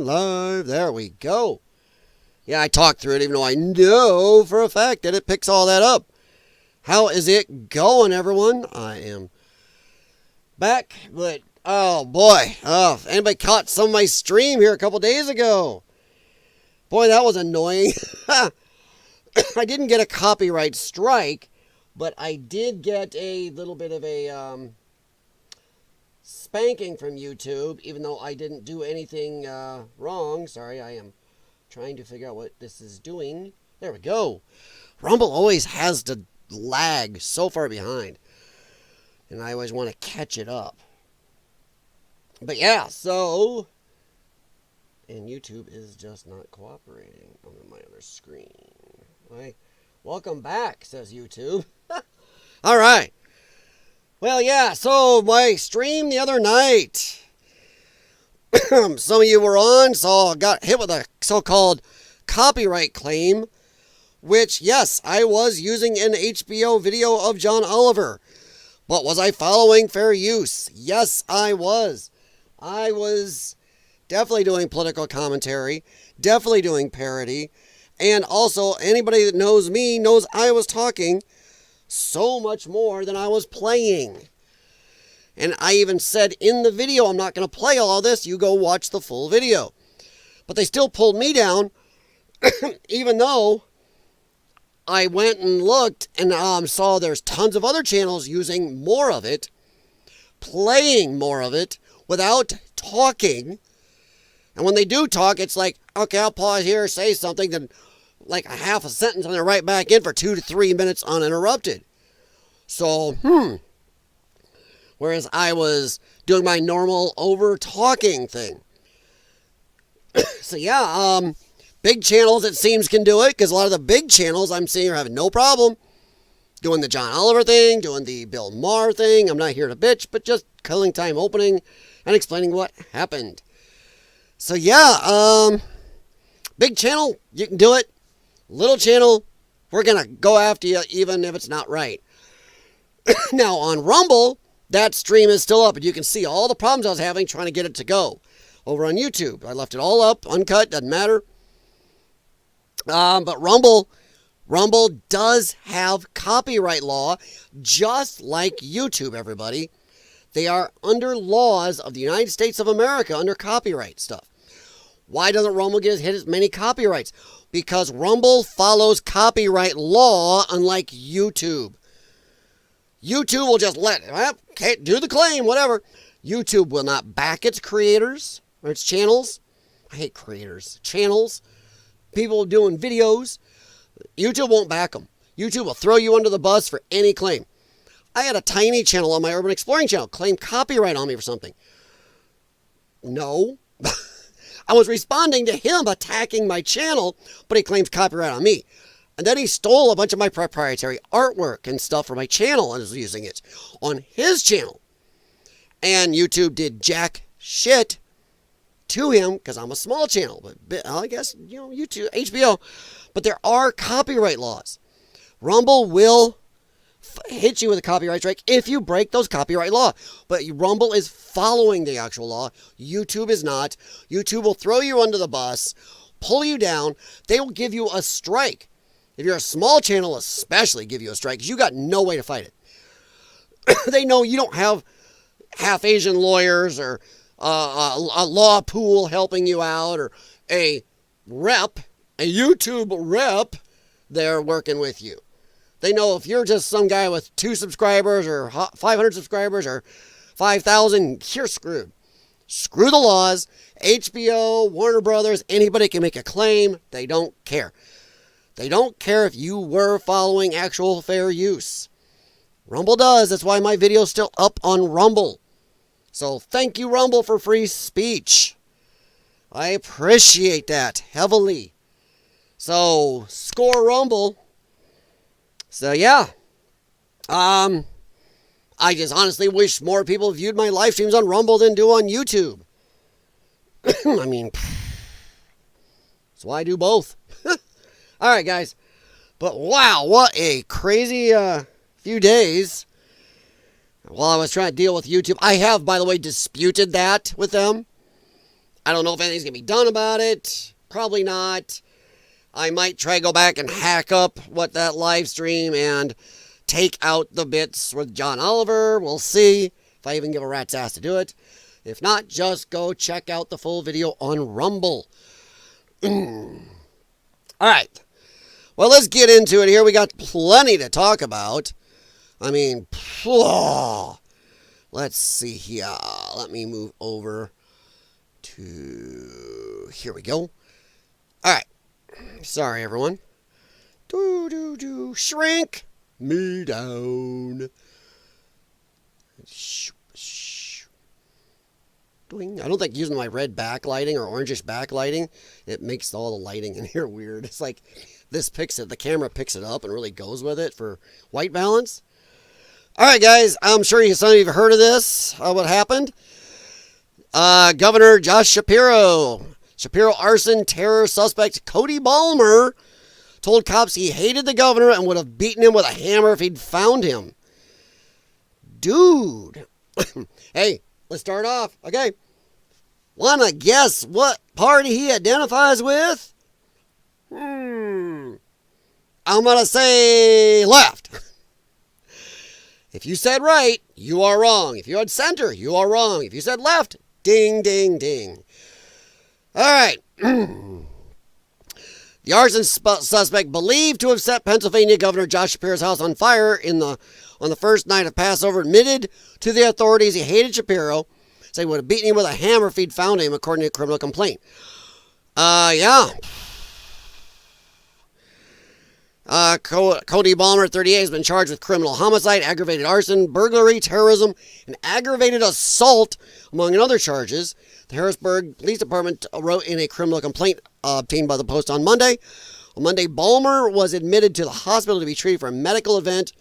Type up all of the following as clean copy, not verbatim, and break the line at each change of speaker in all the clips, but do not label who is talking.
going live. There we go. Yeah, I talked through it even though I know for a fact that it picks all that up. How is it going, everyone? I am back, but oh boy. Oh, if anybody caught some of my stream here a couple days ago. Boy, that was annoying. I didn't get a copyright strike, but I did get a little bit of a spanking from YouTube, even though I didn't do anything wrong. Sorry, I am trying to figure out what this is doing. There we go. Rumble always has to lag so far behind, and I always want to catch it up. But yeah, so, and YouTube is just not cooperating on my other screen. Right. Welcome back, says YouTube. All right. Well, yeah, so my stream the other night, some of you were on, so I got hit with a so-called copyright claim, which, yes, I was using an HBO video of John Oliver. But was I following fair use? Yes, I was. I was definitely doing political commentary, definitely doing parody, and also anybody that knows me knows I was talking so much more than I was playing. And I even said in the video, I'm not going to play all this, you go watch the full video. But they still pulled me down, even though I went and looked and saw there's tons of other channels using more of it, playing more of it, without talking. And when they do talk, it's like, okay, I'll pause here, say something, then like a half a sentence, and they're right back in for 2 to 3 minutes uninterrupted. So, whereas I was doing my normal over-talking thing. So yeah, big channels, it seems, can do it, because a lot of the big channels I'm seeing are having no problem doing the John Oliver thing, doing the Bill Maher thing. I'm not here to bitch, but just killing time opening and explaining what happened. So yeah, big channel, you can do it. Little channel, we're going to go after you even if it's not right. Now on Rumble, that stream is still up and you can see all the problems I was having trying to get it to go. Over on YouTube, I left it all up, uncut, doesn't matter. But Rumble does have copyright law, just like YouTube, everybody. They are under laws of the United States of America under copyright stuff. Why doesn't Rumble get hit as many copyrights? Because Rumble follows copyright law, unlike YouTube. YouTube will just okay, do the claim, whatever. YouTube will not back its creators or its channels. I hate creators. Channels. People doing videos. YouTube won't back them. YouTube will throw you under the bus for any claim. I had a tiny channel on my Urban Exploring channel claim copyright on me for something. No. I was responding to him attacking my channel, but he claims copyright on me. And then he stole a bunch of my proprietary artwork and stuff for my channel and was using it on his channel. And YouTube did jack shit to him because I'm a small channel. But I guess, YouTube, HBO. But there are copyright laws. Rumble will hit you with a copyright strike if you break those copyright law. But Rumble is following the actual law. YouTube is not. YouTube will throw you under the bus, pull you down. They will give you a strike. If you're a small channel, especially give you a strike because you got no way to fight it. They know you don't have half Asian lawyers or a law pool helping you out or a YouTube rep there working with you. They know if you're just some guy with 2 subscribers or 500 subscribers or 5,000, you're screwed. Screw the laws. HBO, Warner Brothers, anybody can make a claim. They don't care. They don't care if you were following actual fair use. Rumble does. That's why my video's still up on Rumble. So thank you, Rumble, for free speech. I appreciate that heavily. So, score Rumble. So, yeah. I just honestly wish more people viewed my live streams on Rumble than do on YouTube. I mean, that's why I do both. All right, guys. But wow, what a crazy few days while I was trying to deal with YouTube. I have, by the way, disputed that with them. I don't know if anything's going to be done about it. Probably not. I might try to go back and hack up what that live stream and take out the bits with John Oliver. We'll see if I even give a rat's ass to do it. If not, just go check out the full video on Rumble. All right. Well, let's get into it here. We got plenty to talk about. I mean, let's see here. Let me move over to... Here we go. All right. Sorry, everyone. Shrink me down. I don't think using my red backlighting or orangish backlighting, it makes all the lighting in here weird. It's like this picks it, the camera picks it up and really goes with it for white balance. All right, guys, I'm sure some of you have heard of this, what happened. Governor Josh Shapiro arson terror suspect Cody Balmer told cops he hated the governor and would have beaten him with a hammer if he'd found him. Dude. Hey, let's start off. Okay. Wanna guess what party he identifies with? I'm gonna say left. If you said right, you are wrong. If you had center, you are wrong. If you said left, ding, ding, ding. All right. The arson suspect believed to have set Pennsylvania Governor Josh Shapiro's house on fire on the first night of Passover admitted to the authorities he hated Shapiro, said he would have beaten him with a hammer if he'd found him, according to a criminal complaint. Yeah. Cody Balmer, 38, has been charged with criminal homicide, aggravated arson, burglary, terrorism, and aggravated assault, among other charges. The Harrisburg Police Department wrote in a criminal complaint obtained by the Post on Monday. On Monday, Balmer was admitted to the hospital to be treated for a medical event.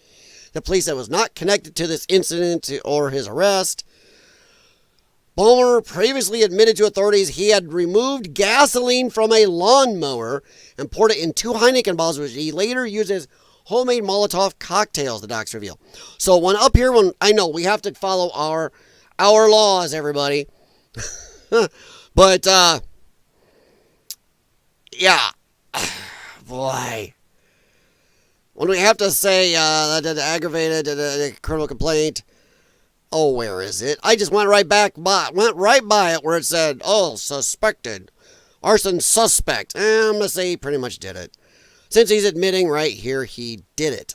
The police said was not connected to this incident or his arrest. Balmer previously admitted to authorities he had removed gasoline from a lawnmower and poured it in 2 Heineken bottles, which he later used as homemade Molotov cocktails, the docs reveal. So I know we have to follow our laws, everybody. But, yeah. Boy. When we have to say that aggravated criminal complaint, oh, where is it? I just went right by it where it said, oh, suspected. Arson suspect. I'm going to say he pretty much did it. Since he's admitting right here he did it.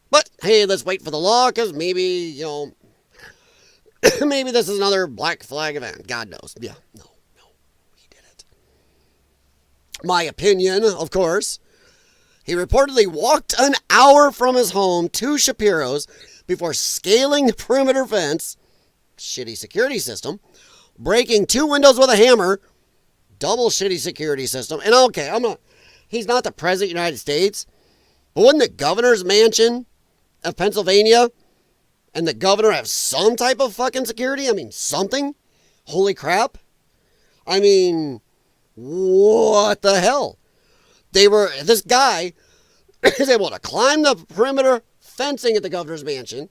But, hey, let's wait for the law, because maybe, maybe this is another black flag event. God knows. Yeah, no, he did it. My opinion, of course. He reportedly walked an hour from his home to Shapiro's before scaling the perimeter fence, shitty security system, breaking 2 windows with a hammer, double shitty security system. And okay, he's not the president of the United States, but wouldn't the governor's mansion of Pennsylvania and the governor have some type of fucking security? I mean, something? Holy crap. I mean, what the hell? This guy is able to climb the perimeter fencing at the governor's mansion,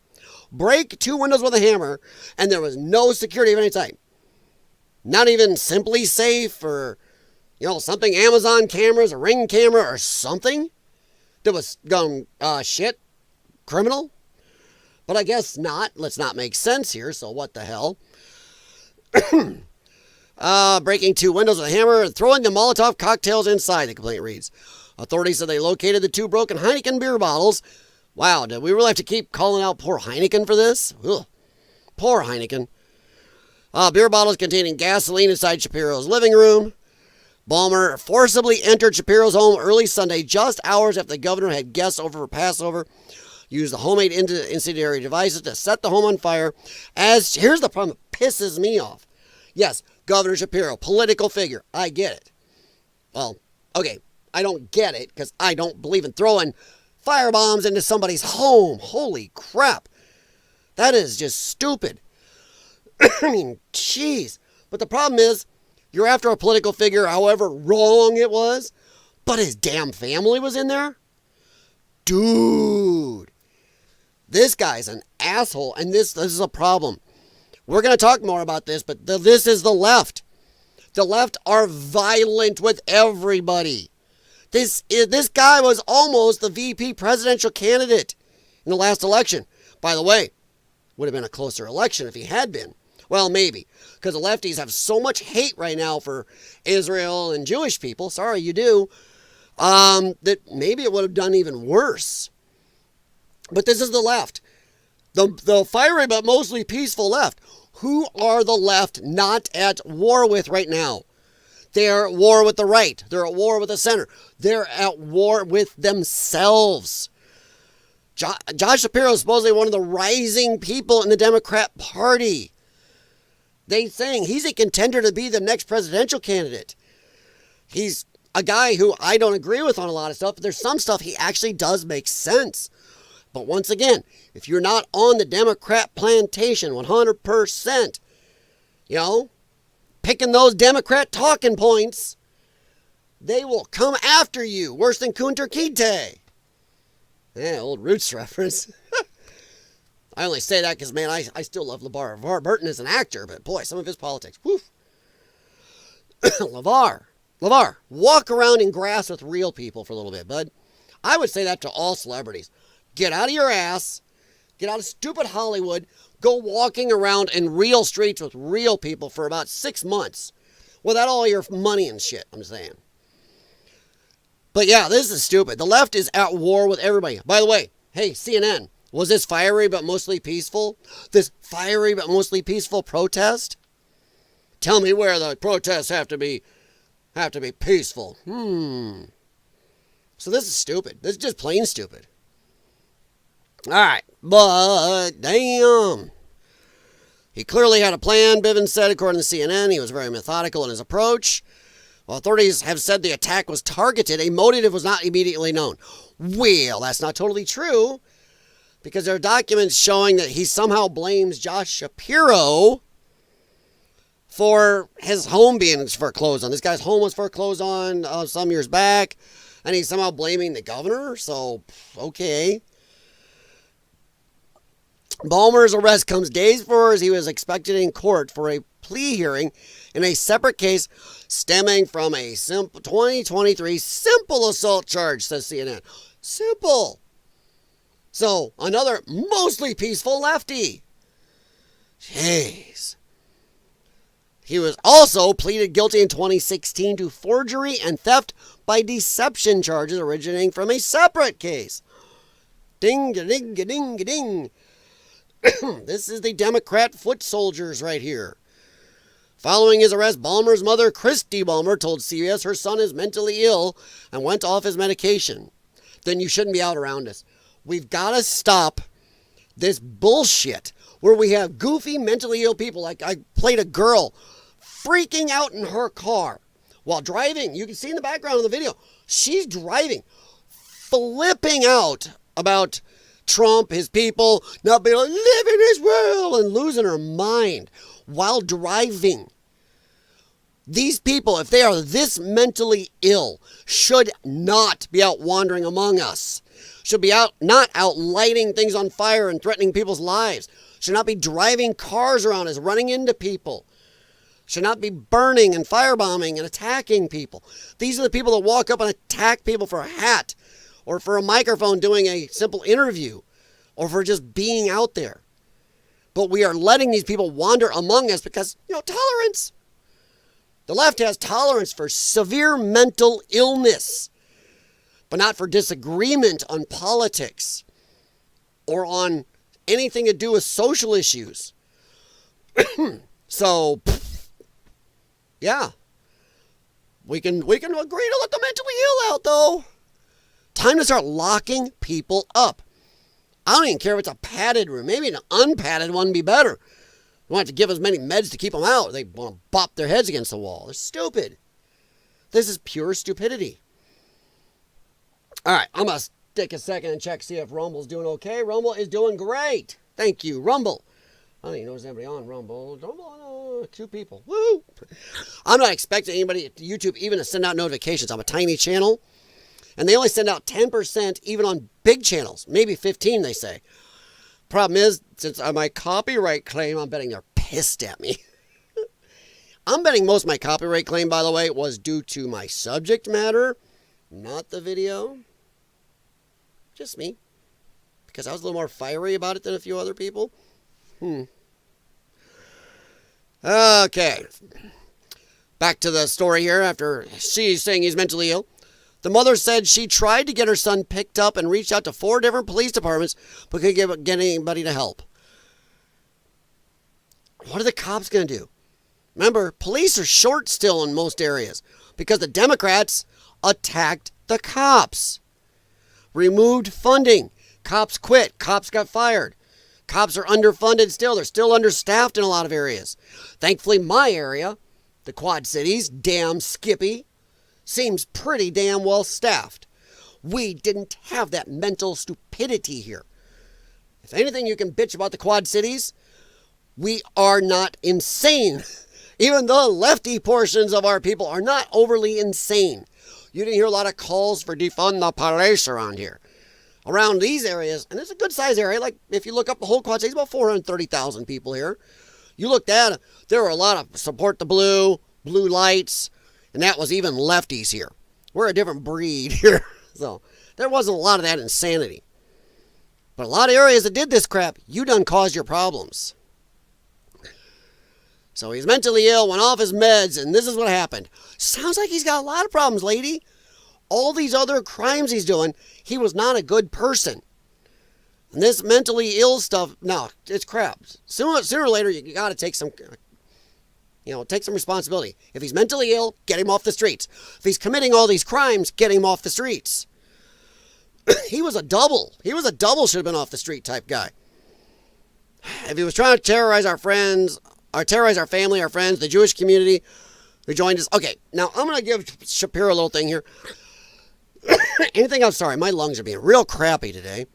break 2 windows with a hammer, and there was no security of any type. Not even Simply Safe or, something, Amazon cameras, a Ring camera or something that was shit, criminal. But I guess not. Let's not make sense here, so what the hell? Breaking 2 windows with a hammer and throwing the Molotov cocktails inside, the complaint reads. Authorities said they located the 2 broken Heineken beer bottles. Wow, did we really have to keep calling out poor Heineken for this? Ugh. Poor Heineken. Beer bottles containing gasoline inside Shapiro's living room. Balmer forcibly entered Shapiro's home early Sunday, just hours after the governor had guests over for Passover. Used the homemade incendiary devices to set the home on fire. Here's the problem that pisses me off. Yes, Governor Shapiro, political figure. I get it. Well, okay, I don't get it because I don't believe in throwing firebombs into somebody's home. Holy crap. That is just stupid. I mean, jeez. But the problem is, you're after a political figure, however wrong it was, but his damn family was in there? Dude. This guy's an asshole, and this is a problem. We're going to talk more about this, but this is the left. The left are violent with everybody. This guy was almost the VP presidential candidate in the last election. By the way, would have been a closer election if he had been. Well, maybe, because the lefties have so much hate right now for Israel and Jewish people. Sorry, you do. That maybe it would have done even worse. But this is the left. The fiery but mostly peaceful left. Who are the left not at war with right now? They're at war with the right. They're at war with the center. They're at war with themselves. Josh Shapiro is supposedly one of the rising people in the Democrat Party. They saying he's a contender to be the next presidential candidate. He's a guy who I don't agree with on a lot of stuff, but there's some stuff he actually does make sense. But once again, if you're not on the Democrat plantation 100%, picking those Democrat talking points, they will come after you worse than Kunter Kinte. Yeah, old Roots reference. I only say that because, man, I still love LeVar Burton as an actor, but boy, some of his politics, woof. LeVar, walk around in grass with real people for a little bit, bud. I would say that to all celebrities. Get out of your ass, get out of stupid Hollywood, go walking around in real streets with real people for about 6 months without all your money and shit, I'm saying. But yeah, this is stupid. The left is at war with everybody. By the way, hey, CNN, was this fiery but mostly peaceful? This fiery but mostly peaceful protest? Tell me where the protests have to be peaceful. So this is stupid. This is just plain stupid. All right, but damn. He clearly had a plan, Bivens said, according to CNN. He was very methodical in his approach. While authorities have said the attack was targeted, a motive was not immediately known. Well, that's not totally true, because there are documents showing that he somehow blames Josh Shapiro for his home being foreclosed on. This guy's home was foreclosed on some years back, and he's somehow blaming the governor, so okay. Ballmer's arrest comes days before he was expected in court for a plea hearing in a separate case stemming from a 2023 simple assault charge, says CNN. Simple. So, another mostly peaceful lefty. Jeez. He was also pleaded guilty in 2016 to forgery and theft by deception charges originating from a separate case. Ding-a-ding-a-ding-a-ding. This is the Democrat foot soldiers right here. Following his arrest, Ballmer's mother, Christy Ballmer, told CBS her son is mentally ill and went off his medication. Then you shouldn't be out around us. We've got to stop this bullshit where we have goofy, mentally ill people. Like I played a girl freaking out in her car while driving. You can see in the background of the video, she's driving, flipping out about Trump, his people, not being able to live in his world and losing her mind while driving. These people, if they are this mentally ill, should not be out wandering among us. Should be not out lighting things on fire and threatening people's lives. Should not be driving cars around us, running into people. Should not be burning and firebombing and attacking people. These are the people that walk up and attack people for a hat or for a microphone doing a simple interview or for just being out there. But we are letting these people wander among us because, tolerance. The left has tolerance for severe mental illness, but not for disagreement on politics or on anything to do with social issues. So, yeah. We can agree to let the mentally ill out, though. Time to start locking people up. I don't even care if it's a padded room. Maybe an unpadded one would be better. You don't have to give as many meds to keep them out. They want to bop their heads against the wall. They're stupid. This is pure stupidity. All right, I'm going to take a second and check, see if Rumble's doing okay. Rumble is doing great. Thank you, Rumble. I don't even know if there's anybody on Rumble. Rumble, 2 people. Woo! I'm not expecting anybody at YouTube even to send out notifications. I'm a tiny channel. And they only send out 10% even on big channels. Maybe 15, they say. Problem is, since my copyright claim, I'm betting they're pissed at me. I'm betting most of my copyright claim, by the way, was due to my subject matter, not the video. Just me. Because I was a little more fiery about it than a few other people. Okay. Back to the story here after she's saying he's mentally ill. The mother said she tried to get her son picked up and reached out to 4 different police departments, but couldn't get anybody to help. What are the cops going to do? Remember, police are short still in most areas because the Democrats attacked the cops. Removed funding. Cops quit. Cops got fired. Cops are underfunded still. They're still understaffed in a lot of areas. Thankfully, my area, the Quad Cities, damn Skippy, seems pretty damn well staffed. We didn't have that mental stupidity here. If anything you can bitch about the Quad Cities, we are not insane. Even the lefty portions of our people are not overly insane. You didn't hear a lot of calls for defund the police around here. Around these areas, and it's a good size area, like if you look up the whole Quad Cities, about 430,000 people here. You looked at it, there were a lot of support the blue lights, and that was even lefties here. We're a different breed here. So there wasn't a lot of that insanity. But a lot of areas that did this crap, you done caused your problems. So he's mentally ill, went off his meds, and this is what happened. Sounds like he's got a lot of problems, lady. All these other crimes he's doing, he was not a good person. And this mentally ill stuff, no, it's crap. Sooner or later, you got to take some responsibility. If he's mentally ill, get him off the streets. If he's committing all these crimes, get him off the streets. He was a double. Should have been off the street type guy. If he was trying to terrorize our friends, or terrorize our family, our friends, the Jewish community who joined us. Okay, now I'm going to give Shapiro a little thing here. Anything else? Sorry, my lungs are being real crappy today.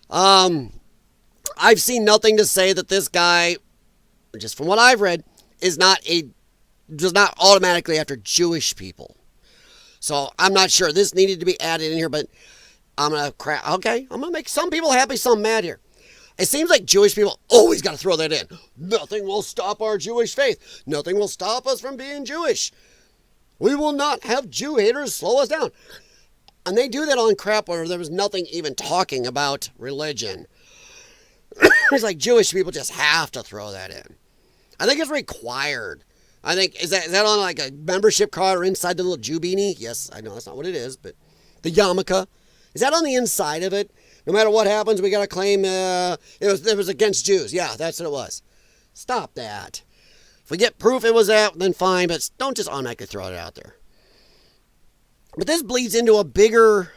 I've seen nothing to say that this guy, just from what I've read, does not automatically after Jewish people. So I'm not sure. This needed to be added in here, but I'm going to make some people happy, some mad here. It seems like Jewish people always got to throw that in. Nothing will stop our Jewish faith. Nothing will stop us from being Jewish. We will not have Jew haters slow us down. And they do that on crap where there was nothing even talking about religion. It's like Jewish people just have to throw that in. I think it's required. I think, is that on like a membership card or inside the little Jew beanie? Yes, I know that's not what it is, but the yarmulke. Is that on the inside of it? No matter what happens, we got to claim it was against Jews. Yeah, that's what it was. Stop that. If we get proof it was that, then fine, but don't just automatically throw it out there. But this bleeds into a bigger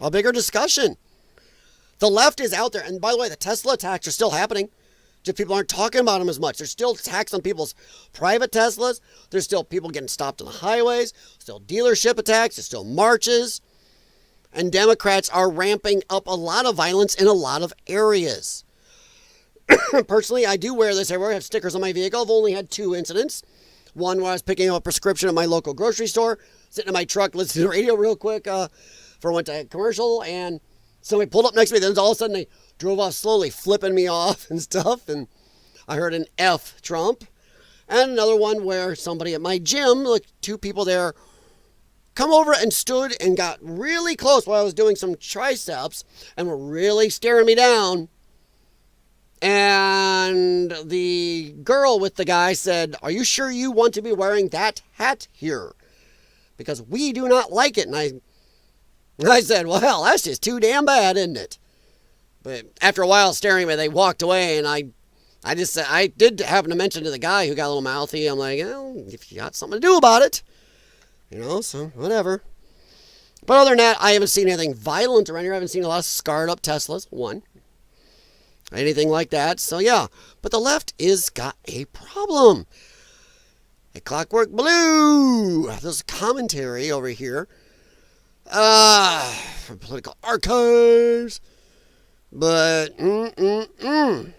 discussion. The left is out there, and by the way, the Tesla attacks are still happening. Just people aren't talking about them as much. There's still attacks on people's private Teslas. There's still people getting stopped on the highways. Still dealership attacks. There's still marches. And Democrats are ramping up a lot of violence in a lot of areas. Personally, I do wear this everywhere. I have stickers on my vehicle. I've only had 2 incidents. One where I was picking up a prescription at my local grocery store, sitting in my truck, listening to the radio real quick for went to commercial, and somebody pulled up next to me. Then all of a sudden they drove off slowly, flipping me off and stuff. And I heard an F Trump. And another one where somebody at my gym, like 2 people there, come over and stood and got really close while I was doing some triceps and were really staring me down. And the girl with the guy said, "Are you sure you want to be wearing that hat here? Because we do not like it." And I said, "Well, that's just too damn bad, isn't it?" But after a while staring at me, they walked away, and I just said, I did happen to mention to the guy who got a little mouthy, I'm like, if you got something to do about it, so whatever. But other than that, I haven't seen anything violent around here. I haven't seen a lot of scarred up Teslas, anything like that. So yeah, but the left is got a problem. A Clockwork Blue. There's commentary over here from Political Archives. But A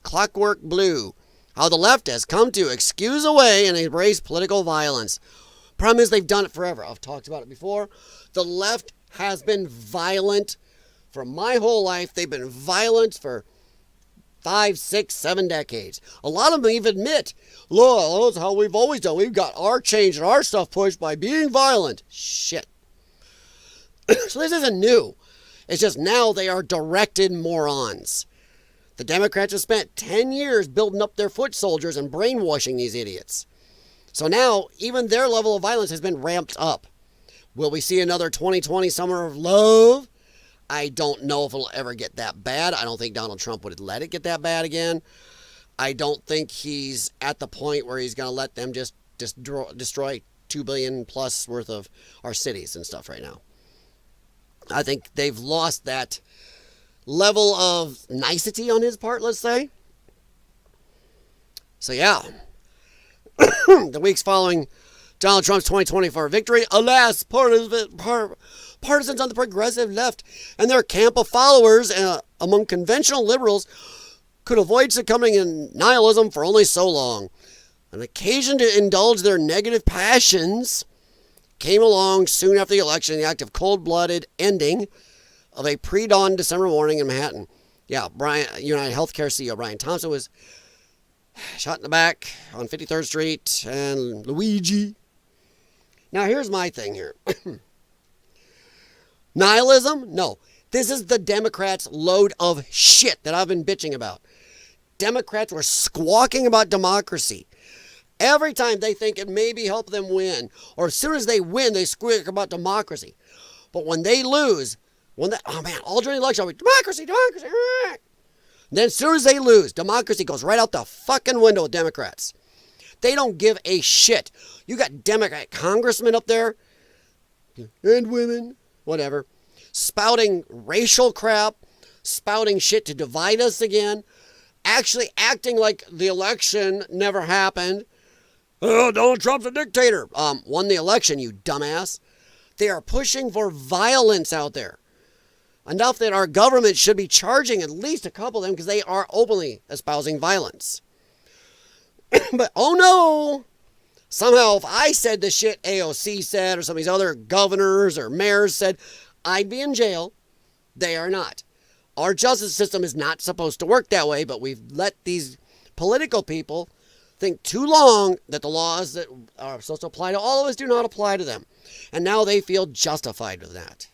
Clockwork Blue. How the left has come to excuse away and embrace political violence. Problem is they've done it forever. I've talked about it before. The left has been violent for my whole life. They've been violent for 5, 6, 7 decades. A lot of them even admit, look, that's how we've always done. We've got our change and our stuff pushed by being violent. Shit. So this isn't new. It's just now they are directed morons. The Democrats have spent 10 years building up their foot soldiers and brainwashing these idiots. So now, even their level of violence has been ramped up. Will we see another 2020 summer of love? I don't know if it'll ever get that bad. I don't think Donald Trump would let it get that bad again. I don't think he's at the point where he's going to let them just destroy $2 billion plus worth of our cities and stuff right now. I think they've lost that level of nicety on his part, let's say. So yeah, the weeks following Donald Trump's 2024 victory, alas, partisans on the progressive left and their camp of followers among conventional liberals could avoid succumbing in nihilism for only so long. An occasion to indulge their negative passions came along soon after the election, the act of cold-blooded ending of a pre-dawn December morning in Manhattan. Yeah, United Healthcare CEO Brian Thompson was shot in the back on 53rd Street and Luigi. Now, here's my thing here. Nihilism? No. This is the Democrats' load of shit that I've been bitching about. Democrats were squawking about democracy. Every time they think it maybe help them win, or as soon as they win, they squeak about democracy. But when they lose, all during the election, democracy. Then as soon as they lose, democracy goes right out the fucking window with Democrats. They don't give a shit. You got Democrat congressmen up there, and women, whatever, spouting racial crap, spouting shit to divide us again, actually acting like the election never happened. Oh, Donald Trump's a dictator. Won the election, you dumbass. They are pushing for violence out there. Enough that our government should be charging at least a couple of them because they are openly espousing violence. But, oh no, somehow if I said the shit AOC said or some of these other governors or mayors said, I'd be in jail. They are not. Our justice system is not supposed to work that way, but we've let these political people think too long that the laws that are supposed to apply to all of us do not apply to them. And now they feel justified with that.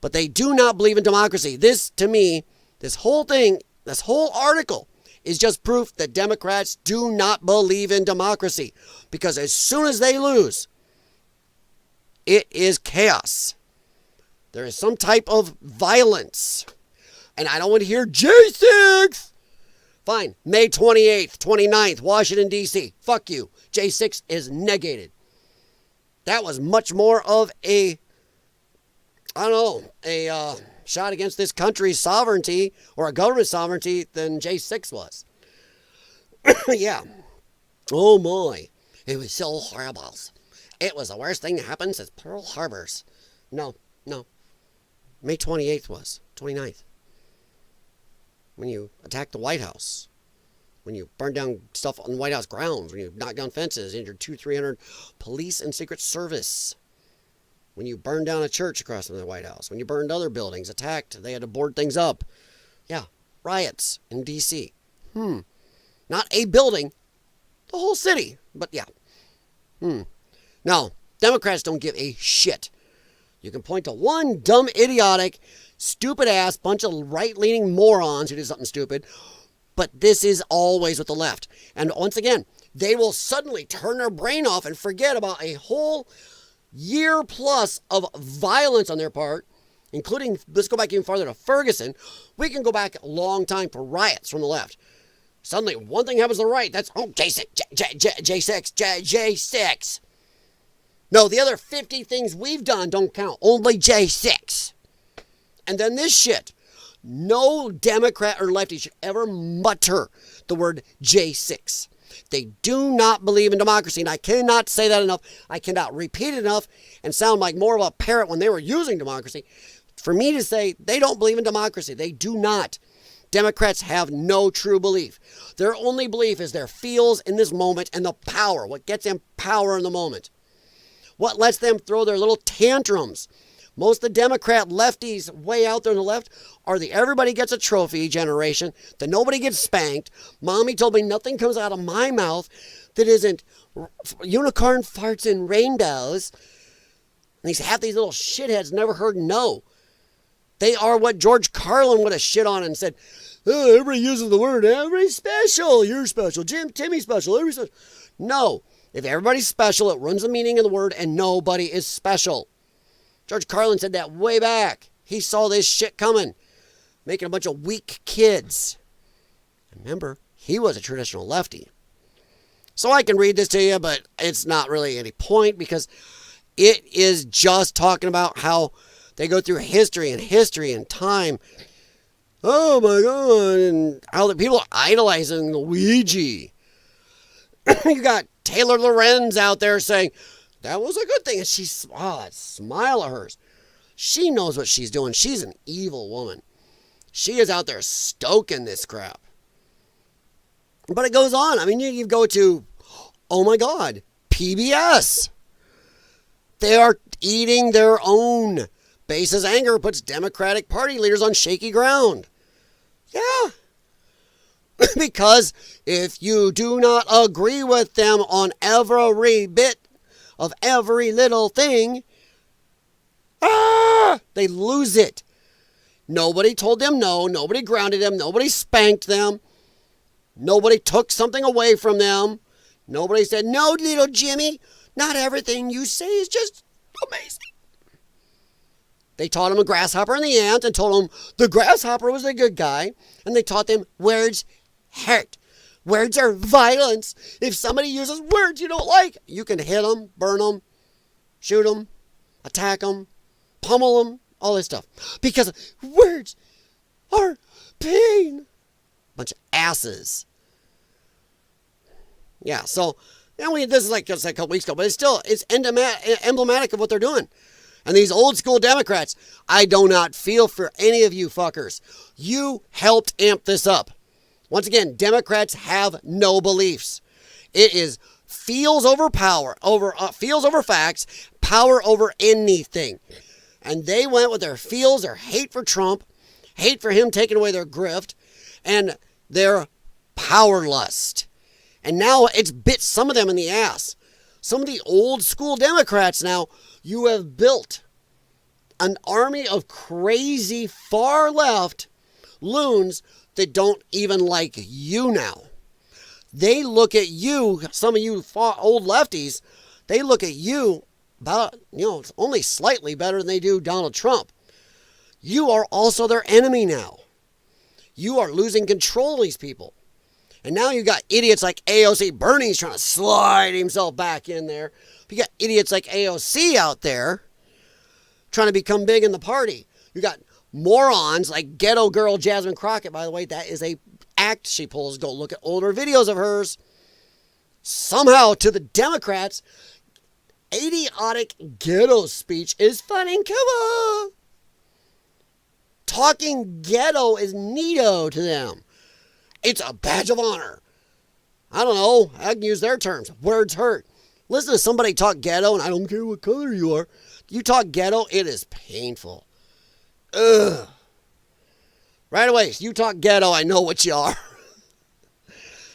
But they do not believe in democracy. This, to me, this whole thing, this whole article is just proof that Democrats do not believe in democracy. Because as soon as they lose, it is chaos. There is some type of violence. And I don't want to hear J6. Fine. May 28th, 29th, Washington, D.C. Fuck you. J6 is negated. That was much more of a shot against this country's sovereignty or a government sovereignty than J6 was. Yeah. Oh my. It was so horrible. It was the worst thing that happened since Pearl Harbor's. No. May 28th was. 29th. When you attacked the White House. When you burned down stuff on the White House grounds. When you knocked down fences, injured 200-300 police and Secret Service. When you burned down a church across from the White House. When you burned other buildings, attacked, they had to board things up. Yeah, riots in D.C. Not a building, the whole city. But yeah. No, Democrats don't give a shit. You can point to one dumb, idiotic, stupid-ass bunch of right-leaning morons who did something stupid. But this is always with the left. And once again, they will suddenly turn their brain off and forget about a whole year plus of violence on their part, including, let's go back even farther to Ferguson. We can go back a long time for riots from the left. Suddenly, one thing happens to the right. That's, J6, J6. No, the other 50 things we've done don't count. Only J6. And then this shit. No Democrat or lefty should ever mutter the word J6. They do not believe in democracy, and I cannot say that enough. I cannot repeat it enough and sound like more of a parrot when they were using democracy. For me to say they don't believe in democracy, they do not. Democrats have no true belief. Their only belief is their feels in this moment and the power, what gets them power in the moment. What lets them throw their little tantrums Most of the Democrat lefties way out there on the left are the everybody gets a trophy generation, that nobody gets spanked. Mommy told me nothing comes out of my mouth that isn't unicorn farts and rainbows. And half these little shitheads never heard no. They are what George Carlin would have shit on and said, oh, everybody uses the word, everybody's special. You're special. Timmy's special. Everybody's special. No. If everybody's special, it ruins the meaning of the word, and nobody is special. George Carlin said that way back. He saw this shit coming, making a bunch of weak kids. Remember, he was a traditional lefty. So I can read this to you, but it's not really any point because it is just talking about how they go through history and time. Oh my God, and how the people are idolizing Luigi. You got Taylor Lorenz out there saying, that was a good thing. And she's, that smile of hers. She knows what she's doing. She's an evil woman. She is out there stoking this crap. But it goes on. I mean, you go to, oh my God, PBS. They are eating their own. Base's anger puts Democratic Party leaders on shaky ground. Yeah. Because if you do not agree with them on every bit of every little thing, they lose it. Nobody told them no. Nobody grounded them. Nobody spanked them. Nobody took something away from them. Nobody said, no, little Jimmy, not everything you say is just amazing. They taught him a grasshopper and the ant and told him the grasshopper was a good guy. And they taught them words hurt. Words are violence. If somebody uses words you don't like, you can hit them, burn them, shoot them, attack them, pummel them, all this stuff. Because words are pain. Bunch of asses. Yeah, so this is like just a couple weeks ago, but it's emblematic of what they're doing. And these old school Democrats, I do not feel for any of you fuckers. You helped amp this up. Once again, Democrats have no beliefs. It is feels over power, feels over facts, power over anything. And they went with their feels, their hate for Trump, hate for him taking away their grift, and their power lust. And now it's bit some of them in the ass. Some of the old school Democrats now, you have built an army of crazy far left loons that don't even like you now. They look at you, some of you old lefties, they look at you about, only slightly better than they do Donald Trump. You are also their enemy now. You are losing control of these people. And now you got idiots like AOC. Bernie's trying to slide himself back in there. You got idiots like AOC out there trying to become big in the party. You got morons like ghetto girl Jasmine Crockett. By the way, that is a act she pulls. Go look at older videos of hers. Somehow to the Democrats, idiotic ghetto speech is funny. Come on. Talking ghetto is neato to them. It's a badge of honor. I don't know. I can use their terms. Words hurt. Listen to somebody talk ghetto, and I don't care what color you are. You talk ghetto, it is painful. Ugh. Right away, you talk ghetto, I know what you are.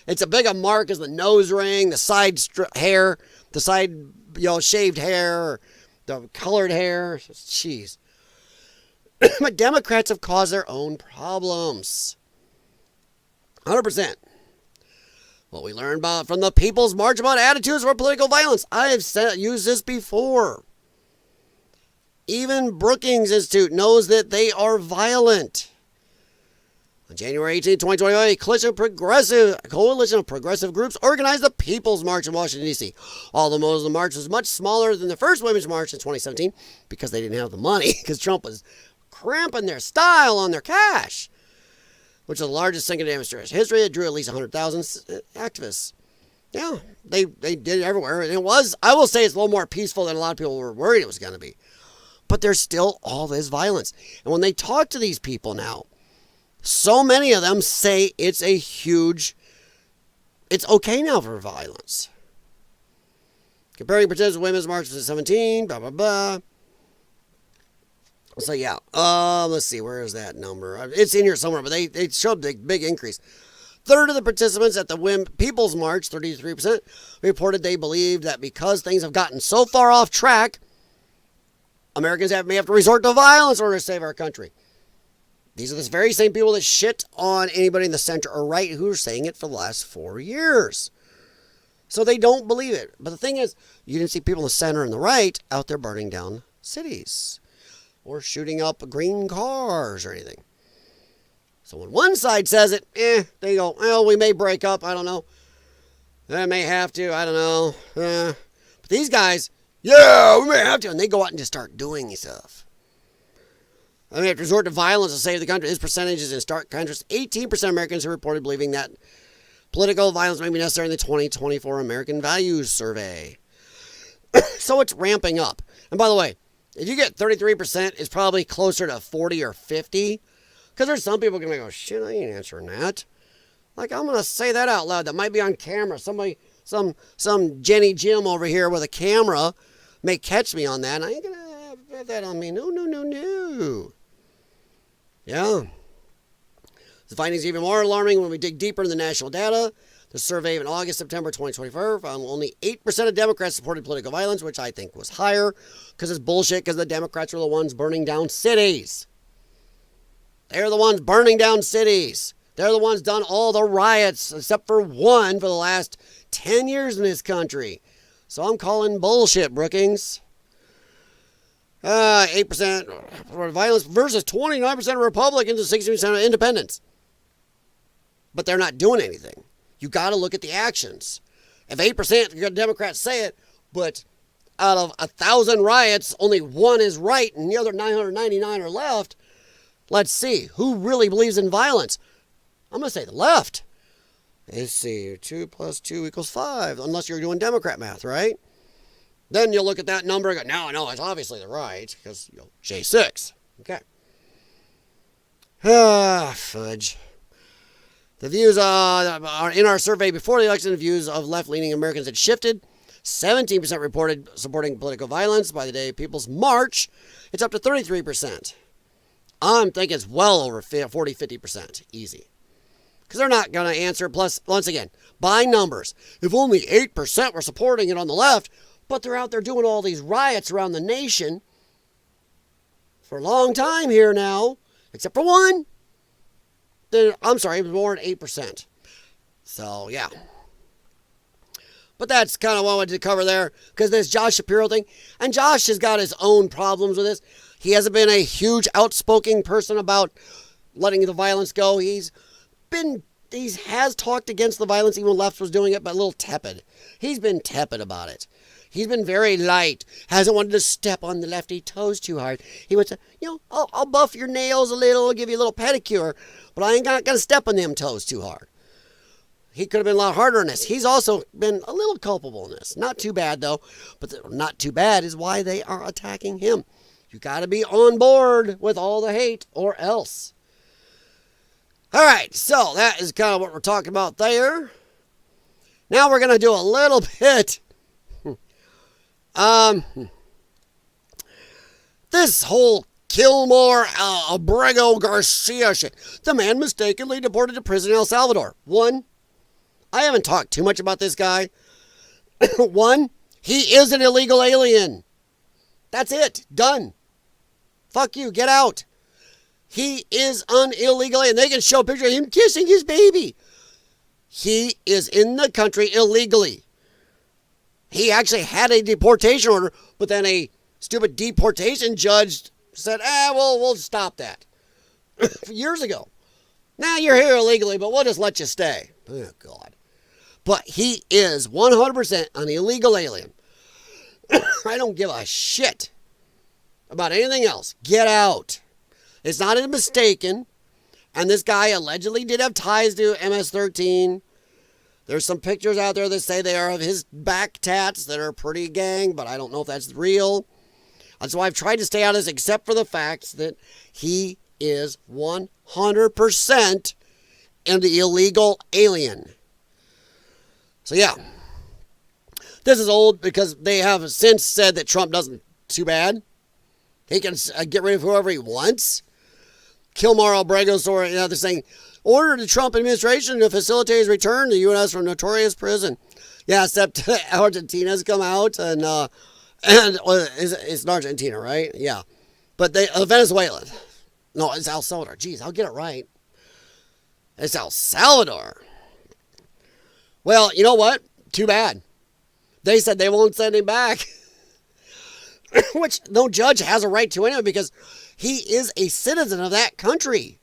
It's a big a mark as the nose ring, the side hair, the side, shaved hair, the colored hair. Jeez. But Democrats have caused their own problems. 100%. What we learned about from the People's March about attitudes for political violence. I have used this before. Even Brookings Institute knows that they are violent. On January 18, 2021, a coalition of progressive groups organized the People's March in Washington, D.C. Although the march was much smaller than the first Women's March in 2017 because they didn't have the money, because Trump was cramping their style on their cash, which is the largest single demonstration in history. It drew at least 100,000 activists. Yeah, they did it everywhere. And it was, I will say, it's a little more peaceful than a lot of people were worried it was going to be. But there's still all this violence. And when they talk to these people now, so many of them say it's okay now for violence. Comparing participants Women's March to 17, blah, blah, blah. So yeah, let's see, where is that number? It's in here somewhere, but they showed a big increase. Third of the participants at the People's March, 33%, reported they believed that because things have gotten so far off track, Americans may have to resort to violence in order to save our country. These are the very same people that shit on anybody in the center or right who are saying it for the last 4 years. So they don't believe it. But the thing is, you didn't see people in the center and the right out there burning down cities or shooting up green cars or anything. So when one side says it, they go, well, we may break up, I don't know. I may have to, I don't know. But these guys, yeah, we may have to. And they go out and just start doing stuff. I mean, have to resort to violence to save the country. This percentage is in stark contrast. 18% of Americans have reported believing that political violence may be necessary in the 2024 American Values Survey. So it's ramping up. And by the way, if you get 33%, it's probably closer to 40 or 50. Because there's some people going to go, shit, I ain't answering that. Like, I'm going to say that out loud. That might be on camera. Somebody, some Jenny Jim over here with a camera may catch me on that. And I ain't going to have that on me. No. Yeah. The findings are even more alarming when we dig deeper into the national data. The survey in August-September 2024 found only 8% of Democrats supported political violence, which I think was higher because it's bullshit because the Democrats were the ones burning down cities. They're the ones burning down cities. They're the ones done all the riots except for one for the last 10 years in this country. So I'm calling bullshit, Brookings. 8% for violence versus 29% of Republicans and 60% of independents. But they're not doing anything. You got to look at the actions. If 8% Democrats say it, but out of 1,000 riots, only one is right and the other 999 are left, let's see. Who really believes in violence? I'm going to say the left. Let's see. 2 plus 2 equals 5, unless you're doing Democrat math, right? Then you'll look at that number and go, no, it's obviously the right, because J6. Okay. Fudge. The views are in our survey before the election, the views of left-leaning Americans had shifted. 17% reported supporting political violence. By the day of People's March, it's up to 33%. I'm thinking it's well over 40, 50%. Easy. Because they're not going to answer. Plus, once again, by numbers, if only 8% were supporting it on the left, but they're out there doing all these riots around the nation for a long time here now, except for one. I'm sorry, it was more than 8%. So, yeah. But that's kind of what I wanted to cover there, because this Josh Shapiro thing, and Josh has got his own problems with this. He hasn't been a huge outspoken person about letting the violence go. He has talked against the violence, even when left was doing it, but a little tepid. He's been tepid about it. He's been very light. Hasn't wanted to step on the lefty toes too hard. He wants to, I'll buff your nails a little, give you a little pedicure, but I ain't not going to step on them toes too hard. He could have been a lot harder on this. He's also been a little culpable in this. Not too bad, though. But not too bad is why they are attacking him. You got to be on board with all the hate or else. All right, so that is kind of what we're talking about there. Now we're going to do a little bit. This whole Kilmore Abrego Garcia shit. The man mistakenly deported to prison in El Salvador. One, I haven't talked too much about this guy. One, he is an illegal alien. That's it. Done. Fuck you. Get out. He is an illegal alien. They can show a picture of him kissing his baby. He is in the country illegally. He actually had a deportation order, but then a stupid deportation judge said, we'll stop that. Years ago. Now you're here illegally, but we'll just let you stay. Oh, God. But he is 100% an illegal alien. I don't give a shit about anything else. Get out. It's not a mistaken. And this guy allegedly did have ties to MS-13. There's some pictures out there that say they are of his back tats that are pretty gang, but I don't know if that's real. That's why I've tried to stay out of this, except for the facts that he is 100% an illegal alien. So yeah, this is old because they have since said that Trump doesn't too bad. He can get rid of whoever he wants. Kill Mauro Bregos, or they're saying, order the Trump administration to facilitate his return to the U.S. from notorious prison. Yeah, except Argentina's come out, and it's in Argentina, right? Yeah. But Venezuela. No, it's El Salvador. Jeez, I'll get it right. It's El Salvador. Well, you know what? Too bad. They said they won't send him back. Which no judge has a right to anyway, because he is a citizen of that country.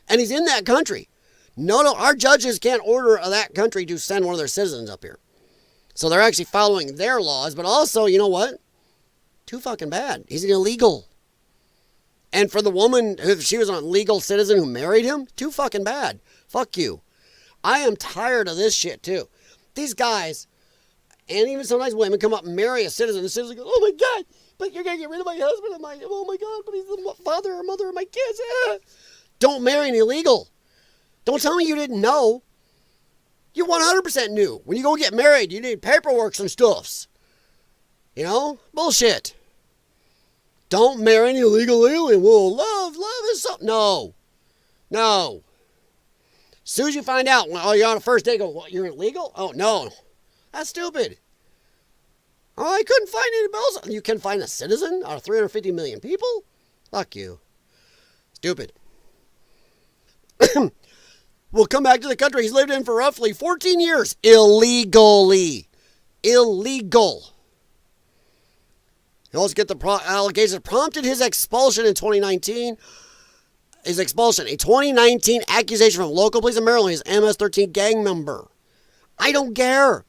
And he's in that country. No, our judges can't order that country to send one of their citizens up here. So they're actually following their laws. But also, you know what? Too fucking bad. He's an illegal. And for the woman, if she was a legal citizen who married him, too fucking bad. Fuck you. I am tired of this shit too. These guys, and even sometimes women, come up and marry a citizen. The citizen goes, oh my God, but you're going to get rid of my husband. And oh my God, but he's the father or mother of my kids. Don't marry an illegal. Don't tell me you didn't know. You 100% knew. When you go get married, you need paperwork and stuffs. You know? Bullshit. Don't marry an illegal alien. Well, love is something. No. As soon as you find out, you're on a first date, go, what, you're illegal? Oh, no. That's stupid. Oh, I couldn't find anybody else. You can find a citizen out of 350 million people? Fuck you. Stupid. We'll come back to the country he's lived in for roughly 14 years. Illegally. Illegal. He also get the allegations that prompted his expulsion in 2019. A 2019 accusation from local police in Maryland. He's an MS-13 gang member. I don't care.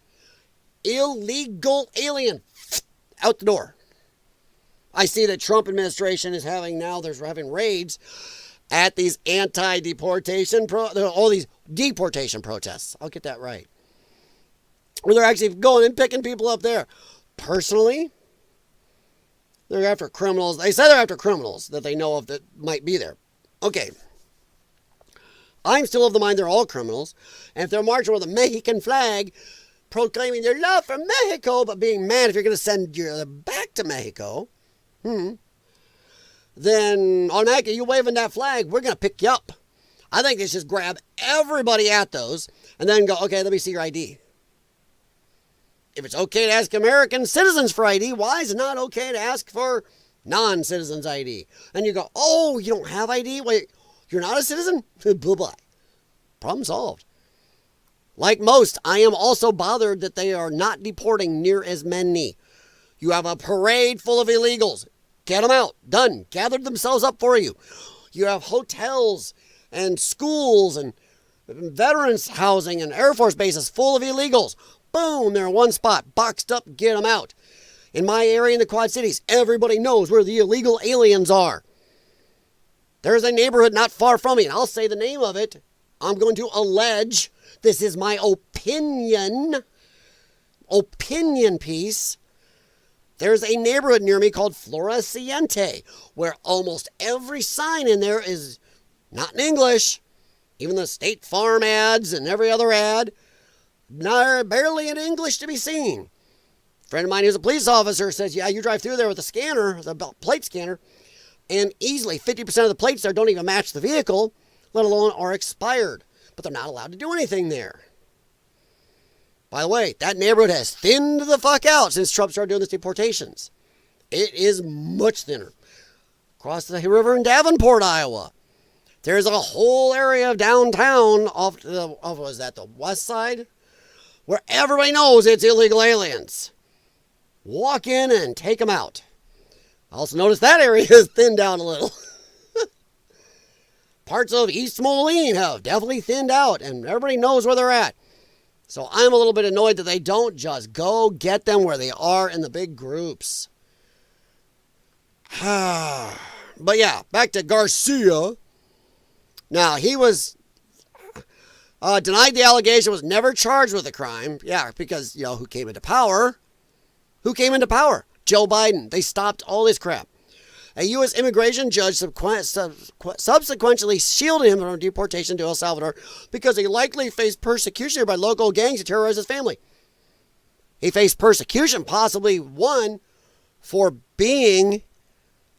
Illegal alien. Out the door. I see that Trump administration is having raids at these anti-deportation, all these deportation protests. I'll get that right. Where they're actually going and picking people up there. Personally, they're after criminals. They say they're after criminals that they know of that might be there. Okay. I'm still of the mind they're all criminals. And if they're marching with a Mexican flag, proclaiming their love for Mexico, but being mad if you're going to send you back to Mexico, then automatically you waving that flag, we're going to pick you up. I think they should just grab everybody at those and then go, okay, let me see your ID. If it's okay to ask American citizens for ID, why is it not okay to ask for non-citizens ID? And you go, oh, you don't have ID? Wait, you're not a citizen? Bye-bye. Problem solved. Like most, I am also bothered that they are not deporting near as many. You have a parade full of illegals. Get them out. Done. Gathered themselves up for you. You have hotels and schools and veterans housing and Air Force bases full of illegals. Boom, they're in one spot. Boxed up, get them out. In my area in the Quad Cities, everybody knows where the illegal aliens are. There's a neighborhood not far from me, and I'll say the name of it. I'm going to allege, this is my opinion piece. There's a neighborhood near me called Floreciente, where almost every sign in there is not in English. Even the State Farm ads and every other ad, barely in English to be seen. A friend of mine who's a police officer says, yeah, you drive through there with a scanner, the plate scanner, and easily 50% of the plates there don't even match the vehicle, let alone are expired. But they're not allowed to do anything there. By the way, that neighborhood has thinned the fuck out since Trump started doing these deportations. It is much thinner. Across the river in Davenport, Iowa, there's a whole area of downtown off the west side, where everybody knows it's illegal aliens. Walk in and take them out. I also noticed that area is thinned out a little. Parts of East Moline have definitely thinned out, and everybody knows where they're at. So I'm a little bit annoyed that they don't just go get them where they are in the big groups. But yeah, back to Garcia. Now, he was denied the allegation, was never charged with a crime. Yeah, because, who came into power? Who came into power? Joe Biden. They stopped all this crap. A U.S. immigration judge subsequently shielded him from deportation to El Salvador because he likely faced persecution by local gangs to terrorize his family. He faced persecution, possibly one, for being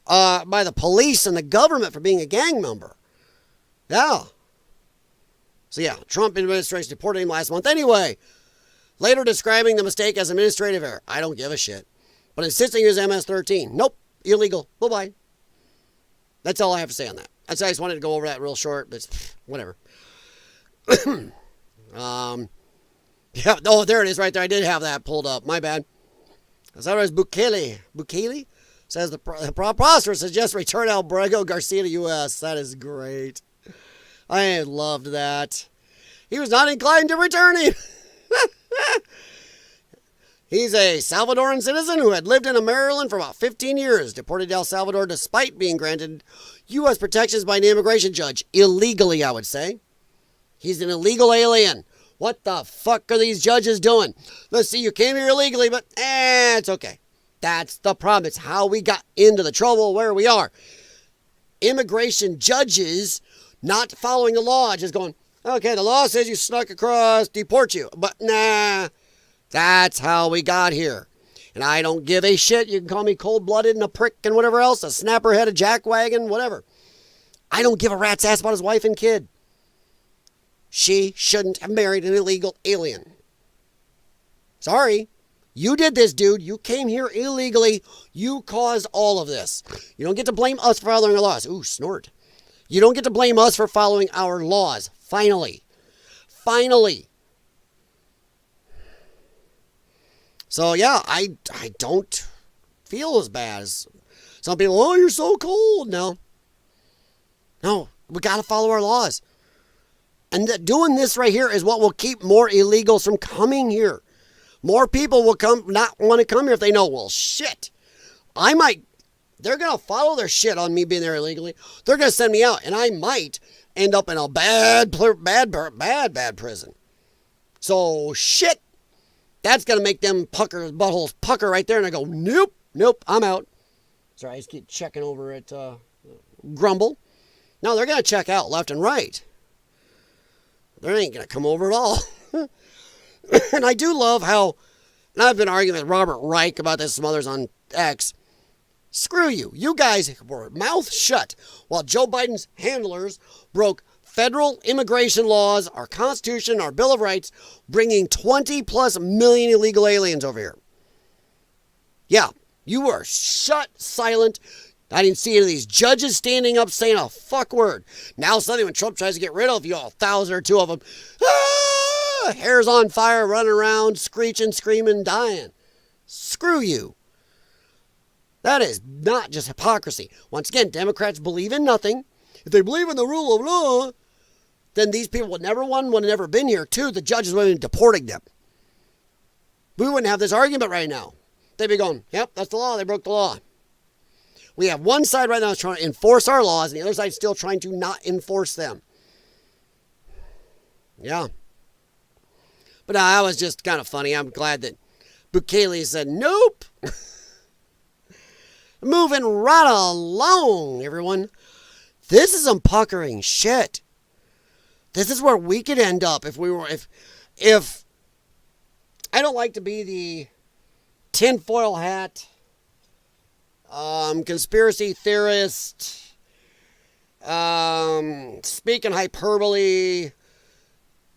by the police and the government for being a gang member. Yeah. So yeah, Trump administration deported him last month anyway, later describing the mistake as administrative error. I don't give a shit. But insisting he was MS-13. Nope, illegal. Bye-bye. That's all I have to say on that. I just wanted to go over that real short, but whatever. Yeah, oh, there it is right there. I did have that pulled up. My bad. As far as Bukele says the prosecutor suggests return Albrego Garcia to U.S. That is great. I loved that. He was not inclined to return him. He's a Salvadoran citizen who had lived in Maryland for about 15 years, deported to El Salvador despite being granted U.S. protections by an immigration judge. Illegally, I would say. He's an illegal alien. What the fuck are these judges doing? Let's see, you came here illegally, but it's okay. That's the problem. It's how we got into the trouble where we are. Immigration judges not following the law, just going, okay, the law says you snuck across, deport you. But nah, that's how we got here. And I don't give a shit. You can call me cold-blooded and a prick and whatever else, a snapperhead, a jackwagon, whatever. I don't give a rat's ass about his wife and kid. She shouldn't have married an illegal alien. Sorry. You did this, dude. You came here illegally. You caused all of this. You don't get to blame us for following our laws. Ooh, snort. You don't get to blame us for following our laws. Finally. Finally. So, yeah, I don't feel as bad as some people. Oh, you're so cold. No. No, we got to follow our laws. And doing this right here is what will keep more illegals from coming here. More people will not want to come here if they know, well, shit. They're going to follow their shit on me being there illegally. They're going to send me out, and I might end up in a bad prison. So, shit. That's going to make them buttholes pucker right there, and I go, nope, I'm out. Sorry, I just keep checking over at Grumble. No, they're going to check out left and right. They ain't going to come over at all. And I do love how, and I've been arguing with Robert Reich about this, some others on X. Screw you. You guys were mouth shut while Joe Biden's handlers broke federal immigration laws, our Constitution, our Bill of Rights, bringing 20 plus million illegal aliens over here. Yeah, you were shut, silent. I didn't see any of these judges standing up saying a fuck word. Now suddenly when Trump tries to get rid of you, 1,000 or 2 of them, hair's on fire, running around, screeching, screaming, dying. Screw you. That is not just hypocrisy. Once again, Democrats believe in nothing. If they believe in the rule of law, then these people would never, one, would have never been here. 2, the judges would have been deporting them. We wouldn't have this argument right now. They'd be going, yep, that's the law. They broke the law. We have one side right now trying to enforce our laws, and the other side still trying to not enforce them. Yeah. But that was just kind of funny. I'm glad that Bukele said, nope. Moving right along, everyone. This is some puckering shit. This is where we could end up if I don't like to be the tinfoil hat, conspiracy theorist, speaking hyperbole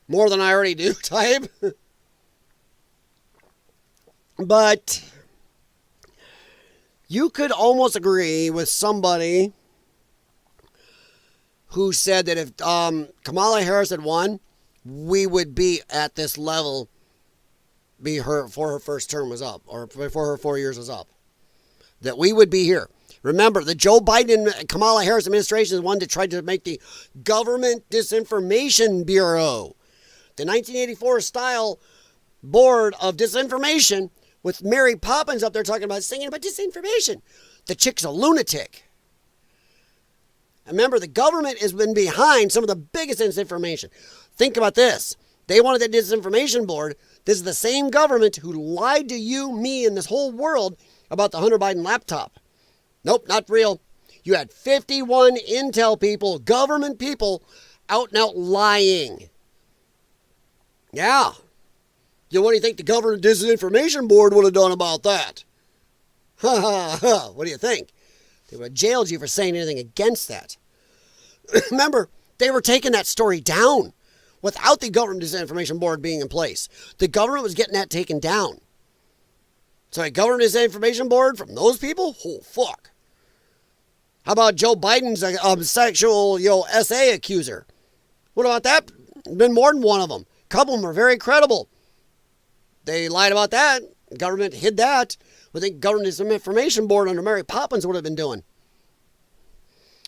more than I already do type. But you could almost agree with somebody who said that if Kamala Harris had won, we would be at this level before her first term was up, or before her 4 years was up. That we would be here. Remember, the Joe Biden and Kamala Harris administration is one that tried to make the Government Disinformation Bureau, the 1984 style board of disinformation, with Mary Poppins up there talking about singing about disinformation. The chick's a lunatic. Remember, the government has been behind some of the biggest disinformation. Think about this. They wanted that disinformation board. This is the same government who lied to you, me, and this whole world about the Hunter Biden laptop. Nope, not real. You had 51 intel people, government people, out and out lying. Yeah. What do you think the Government Disinformation Board would have done about that? Ha ha ha. What do you think? They would have jailed you for saying anything against that. Remember, they were taking that story down without the Government Disinformation Board being in place. The government was getting that taken down. So a Government Disinformation Board from those people? Oh, fuck. How about Joe Biden's sexual, SA accuser? What about that? Been more than one of them. A couple of them are very credible. They lied about that. The government hid that. What the Government Disinformation Board under Mary Poppins would have been doing.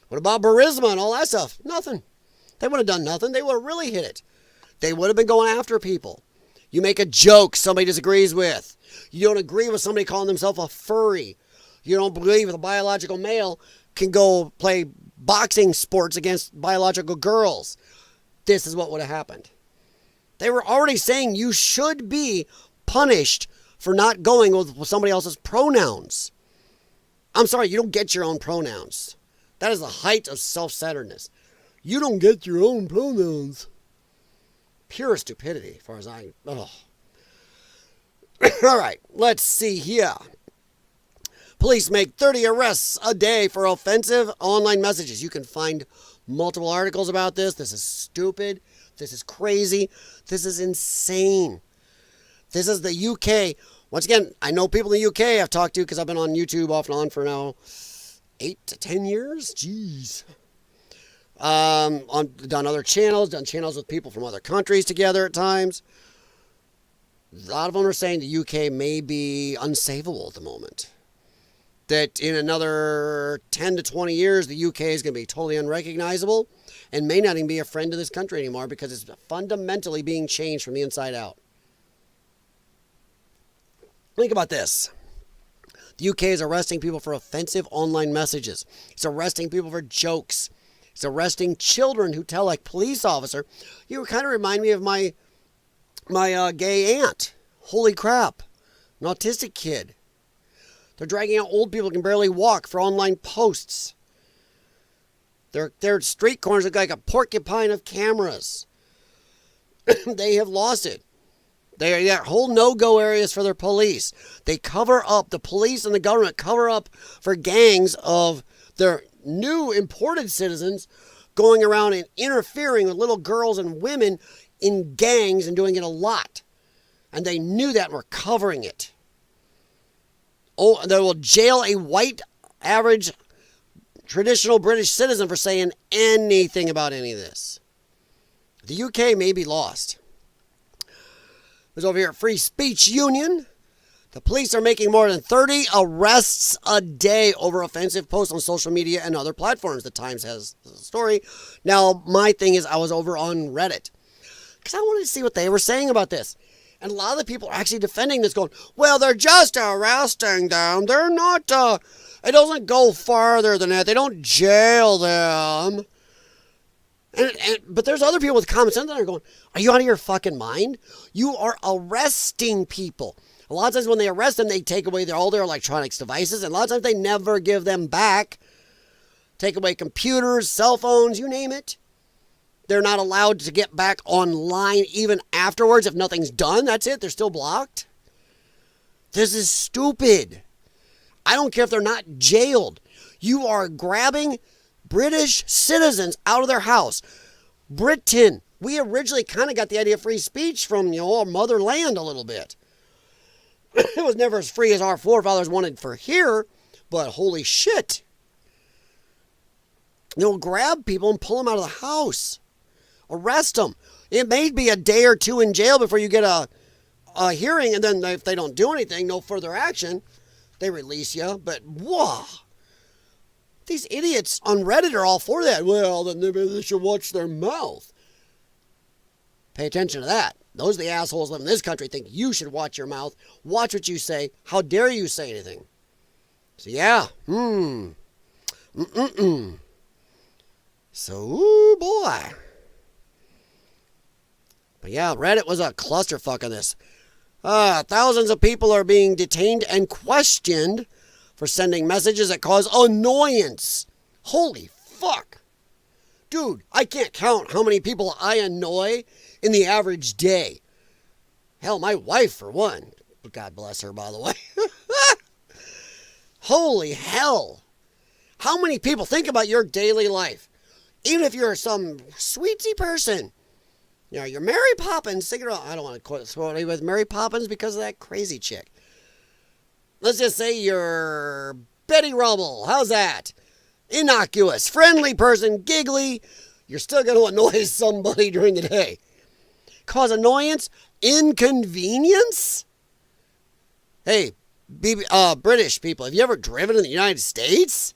What about Burisma and all that stuff? Nothing. They would have done nothing. They would have really hit it. They would have been going after people. You make a joke somebody disagrees with. You don't agree with somebody calling themselves a furry. You don't believe that a biological male can go play boxing sports against biological girls. This is what would have happened. They were already saying you should be punished for not going with somebody else's pronouns. I'm sorry, you don't get your own pronouns. That is the height of self-centeredness. You don't get your own pronouns. Pure stupidity, as far as I... Oh. All right, let's see here. Police make 30 arrests a day for offensive online messages. You can find multiple articles about this. This is stupid. This is crazy. This is insane. This is the UK. Once again, I know people in the UK I've talked to because I've been on YouTube off and on for now 8 to 10 years. Jeez. Done other channels, done channels with people from other countries together at times. A lot of them are saying the UK may be unsavable at the moment. That in another 10 to 20 years, the UK is going to be totally unrecognizable and may not even be a friend to this country anymore because it's fundamentally being changed from the inside out. Think about this. The UK is arresting people for offensive online messages. It's arresting people for jokes. It's arresting children who tell a police officer, you kind of remind me of my gay aunt. Holy crap. An autistic kid. They're dragging out old people who can barely walk for online posts. Their street corners look like a porcupine of cameras. They have lost it. They got whole no-go areas for their police. They cover up, the police and the government cover up for gangs of their new imported citizens going around and interfering with little girls and women in gangs and doing it a lot. And they knew that and were covering it. Oh, they will jail a white, average, traditional British citizen for saying anything about any of this. The UK may be lost. It was over here at Free Speech Union. The police are making more than 30 arrests a day over offensive posts on social media and other platforms. The Times has a story. Now, my thing is I was over on Reddit because I wanted to see what they were saying about this. And a lot of the people are actually defending this going, well, they're just arresting them. They're not, it doesn't go farther than that. They don't jail them. But there's other people with common sense that are going, are you out of your fucking mind? You are arresting people. A lot of times when they arrest them, they take away all their electronics devices. And a lot of times they never give them back. Take away computers, cell phones, you name it. They're not allowed to get back online even afterwards if nothing's done. That's it. They're still blocked. This is stupid. I don't care if they're not jailed. You are grabbing British citizens out of their house. Britain. We originally kind of got the idea of free speech from, our motherland a little bit. It was never as free as our forefathers wanted for here, but holy shit. They'll grab people and pull them out of the house. Arrest them. It may be a day or two in jail before you get a hearing, and then if they don't do anything, no further action, they release you. But, whoa. These idiots on Reddit are all for that. Well, then maybe they should watch their mouth. Pay attention to that. Those are the assholes living in this country think you should watch your mouth. Watch what you say. How dare you say anything? So, yeah. So, ooh, boy. But yeah, Reddit was a clusterfuck of this. Thousands of people are being detained and questioned for sending messages that cause annoyance. Holy fuck. Dude, I can't count how many people I annoy in the average day. Hell, my wife for one. God bless her, by the way. Holy hell. How many people think about your daily life? Even if you're some sweetie person. You know, you're Mary Poppins. Thinking about, I don't want to quote anybody with Mary Poppins because of that crazy chick. Let's just say you're Betty Rubble. How's that? Innocuous, friendly person, giggly. You're still going to annoy somebody during the day. Cause annoyance? Inconvenience? Hey, British people, have you ever driven in the United States?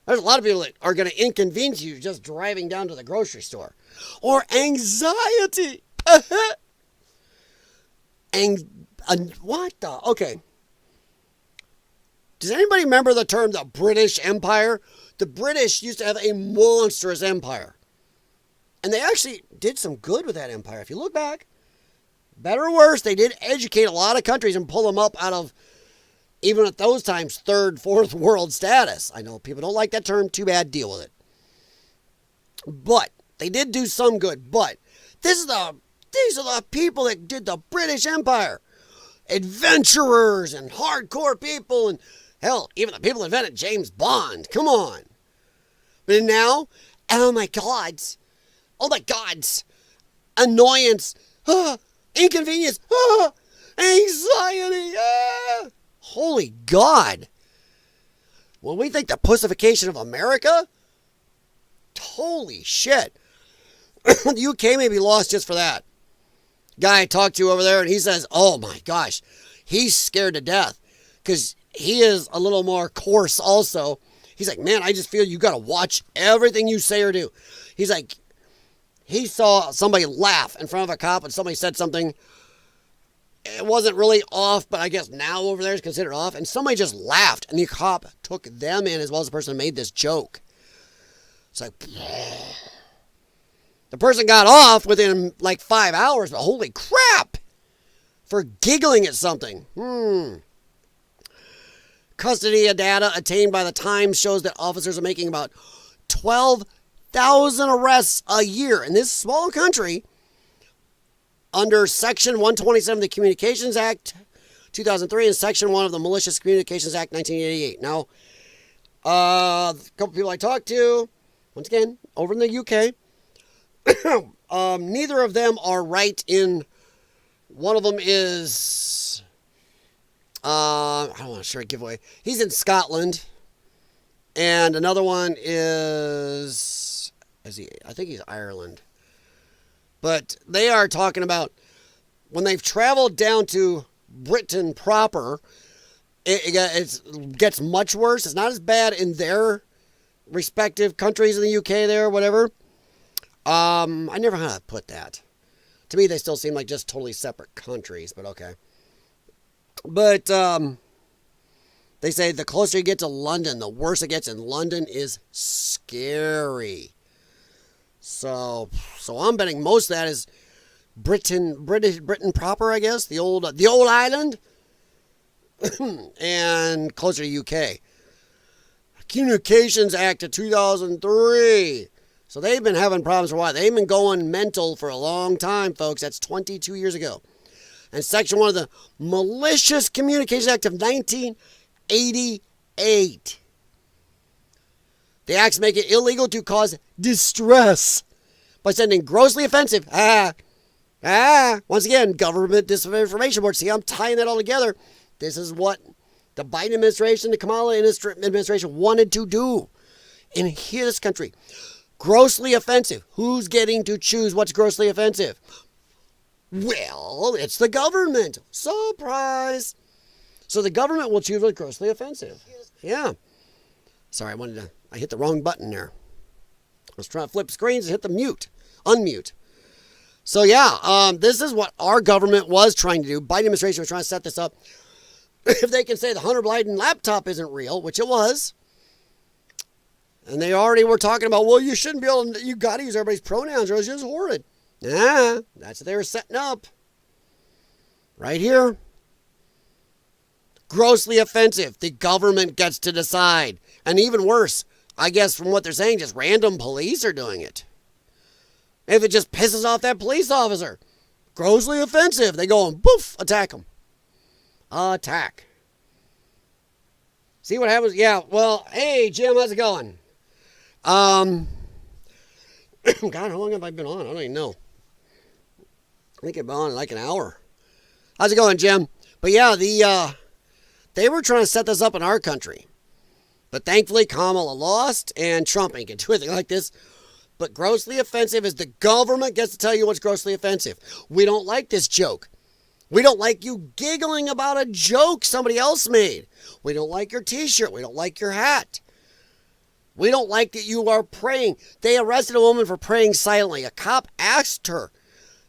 There's a lot of people that are going to inconvenience you just driving down to the grocery store. Or anxiety. What the? Okay. Does anybody remember the term the British Empire? The British used to have a monstrous empire. And they actually did some good with that empire. If you look back, better or worse, they did educate a lot of countries and pull them up out of, even at those times, third, fourth world status. I know people don't like that term. Too bad, deal with it. But they did do some good. But these are the people that did the British Empire. Adventurers and hardcore people and, hell, even the people that invented James Bond. Come on. But now, oh my gods, annoyance, inconvenience, anxiety, holy God. When we think the pussification of America, holy shit. The UK may be lost just for that. Guy I talked to over there, and he says, oh my gosh, he's scared to death because he is a little more coarse also. He's like, man, I just feel you got to watch everything you say or do. He's like, he saw somebody laugh in front of a cop and somebody said something. It wasn't really off, but I guess now over there is considered off. And somebody just laughed, and the cop took them in as well as the person who made this joke. It's like, the person got off within like 5 hours, but holy crap, for giggling at something. Custody data attained by the Times shows that officers are making about 12,000 arrests a year in this small country under Section 127 of the Communications Act 2003 and Section 1 of the Malicious Communications Act 1988. Now, a couple people I talked to, once again, over in the UK, neither of them are right in, one of them is, I don't want to share a giveaway. He's in Scotland. And another one is I think he's Ireland. But they are talking about when they've traveled down to Britain proper, it gets much worse. It's not as bad in their respective countries in the UK there, whatever. I never know how to put that. To me, they still seem like just totally separate countries, but okay. But they say the closer you get to London, the worse it gets, and London is scary. So I'm betting most of that is Britain proper, I guess, the old island, and closer to UK. Communications Act of 2003. So they've been having problems for a while. They've been going mental for a long time, folks. That's 22 years ago. And Section 1 of the Malicious Communications Act of 1988. The acts make it illegal to cause distress by sending grossly offensive, once again, government disinformation board. See, I'm tying that all together. This is what the Biden administration, the Kamala administration wanted to do in this country. Grossly offensive. Who's getting to choose what's grossly offensive? Well, it's the government. Surprise. So the government will choose what's grossly offensive. Yeah. Sorry, I hit the wrong button there. I was trying to flip screens and hit the unmute. So yeah, this is what our government was trying to do. Biden administration was trying to set this up. If they can say the Hunter Biden laptop isn't real, which it was, and they already were talking about, well, you shouldn't be able to, you got to use everybody's pronouns or else you're just horrid. Nah, that's what they were setting up. Right here. Grossly offensive. The government gets to decide. And even worse, I guess from what they're saying, just random police are doing it. If it just pisses off that police officer. Grossly offensive. They go and poof, attack them. Attack. See what happens? Yeah, well, hey, Jim, how's it going? God, how long have I been on? I don't even know. I think I've been on like an hour. How's it going, Jim? But yeah, they were trying to set this up in our country. But thankfully, Kamala lost, and Trump ain't gonna do anything like this. But grossly offensive is the government gets to tell you what's grossly offensive. We don't like this joke. We don't like you giggling about a joke somebody else made. We don't like your t-shirt. We don't like your hat. We don't like that you are praying. They arrested a woman for praying silently. A cop asked her,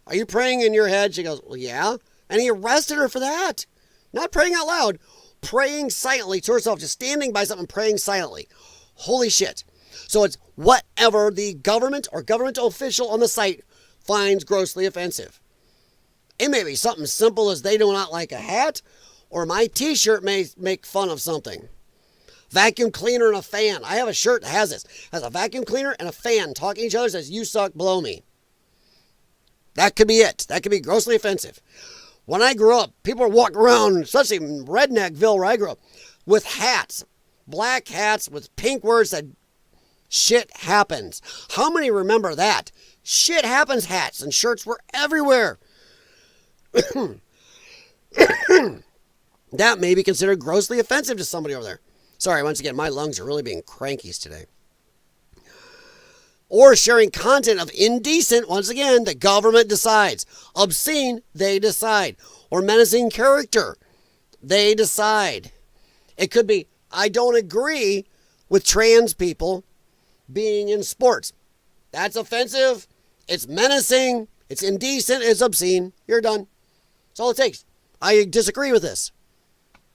"Are you praying in your head?" She goes, "Well, yeah." And he arrested her for that. Not praying out loud, praying silently to herself, just standing by something, praying silently. Holy shit. So it's whatever the government or governmental official on the site finds grossly offensive. It may be something simple as they do not like a hat, or my t-shirt may make fun of something. Vacuum cleaner and a fan. I have a shirt that has this. It has a vacuum cleaner and a fan talking to each other, says, "You suck, blow me." That could be it. That could be grossly offensive. When I grew up, people were walking around, especially in Redneckville where I grew up, with hats. Black hats with pink words that shit happens. How many remember that? Shit happens hats and shirts were everywhere. That may be considered grossly offensive to somebody over there. Sorry, once again, my lungs are really being crankies today. Or sharing content of indecent, once again, the government decides. Obscene, they decide. Or menacing character, they decide. It could be, I don't agree with trans people being in sports. That's offensive. It's menacing. It's indecent. It's obscene. You're done. That's all it takes. I disagree with this.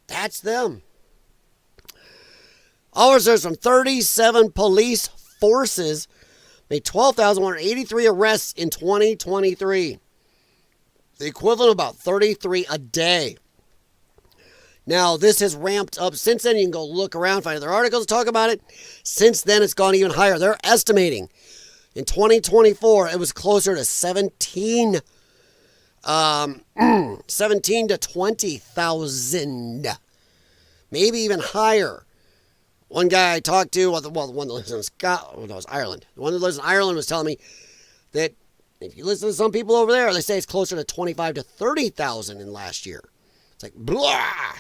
That's them. Officers from 37 police forces made 12,183 arrests in 2023. The equivalent of about 33 a day. Now, this has ramped up since then. You can go look around, find other articles, talk about it. Since then, it's gone even higher. They're estimating in 2024, it was closer to 17 to 20,000. Maybe even higher. One guy I talked to, the one that lives in Ireland. The one that lives in Ireland was telling me that if you listen to some people over there, they say it's closer to 25 to 30,000 in last year. It's like, blah.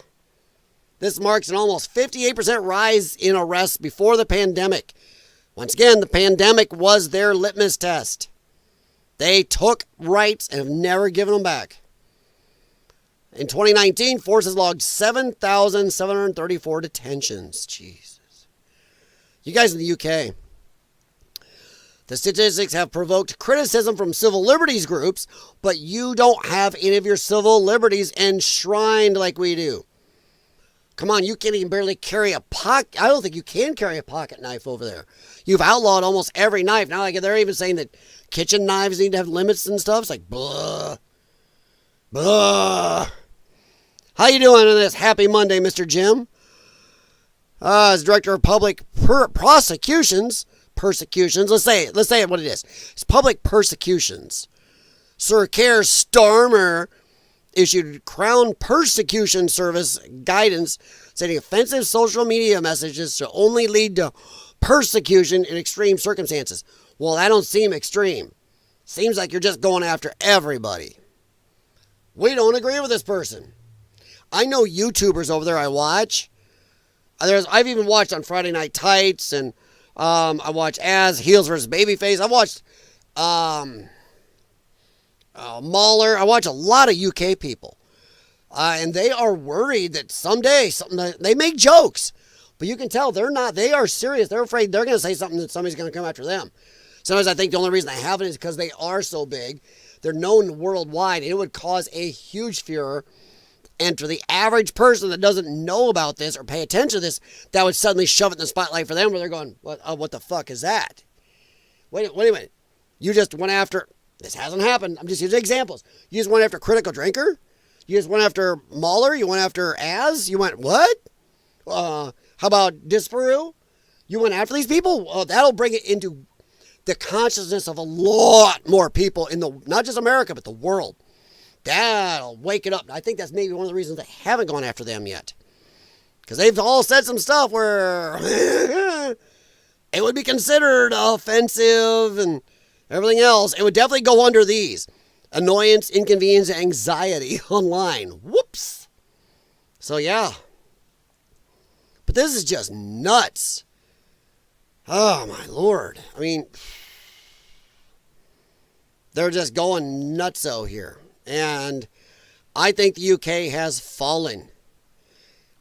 This marks an almost 58% rise in arrests before the pandemic. Once again, the pandemic was their litmus test. They took rights and have never given them back. In 2019, forces logged 7,734 detentions. Jesus. You guys in the UK. The statistics have provoked criticism from civil liberties groups, but you don't have any of your civil liberties enshrined like we do. Come on, you can't even barely carry a pocket. I don't think you can carry a pocket knife over there. You've outlawed almost every knife. Now, like, they're even saying that kitchen knives need to have limits and stuff. It's like, blah. Blah. How you doing on this happy Monday, Mr. Jim? As Director of Public Persecutions, let's say it what it is. It's public persecutions. Sir Keir Starmer issued Crown Persecution Service guidance stating offensive social media messages should only lead to persecution in extreme circumstances. Well, that don't seem extreme. Seems like you're just going after everybody. We don't agree with this person. I know YouTubers over there I watch. I've even watched on Friday Night Tights, and I watch Heels vs. Babyface. I watched Mahler. I watch a lot of UK people. And they are worried that someday, they make jokes. But you can tell they are serious. They're afraid they're going to say something that somebody's going to come after them. Sometimes I think the only reason they haven't is because they are so big. They're known worldwide. And it would cause a huge furor. And for the average person that doesn't know about this or pay attention to this, that would suddenly shove it in the spotlight for them where they're going, what the fuck is that? Wait a minute. You just went after, this hasn't happened. I'm just using examples. You just went after Critical Drinker? You just went after Mahler? You went after You went what? How about Disparu? You went after these people? Well, that'll bring it into the consciousness of a lot more people in not just America, but the world. That'll wake it up. I think that's maybe one of the reasons they haven't gone after them yet. Because they've all said some stuff where it would be considered offensive and everything else. It would definitely go under these. Annoyance, inconvenience, anxiety online. Whoops. So, yeah. But this is just nuts. Oh, my Lord. I mean, they're just going nutso here. And I think the UK has fallen.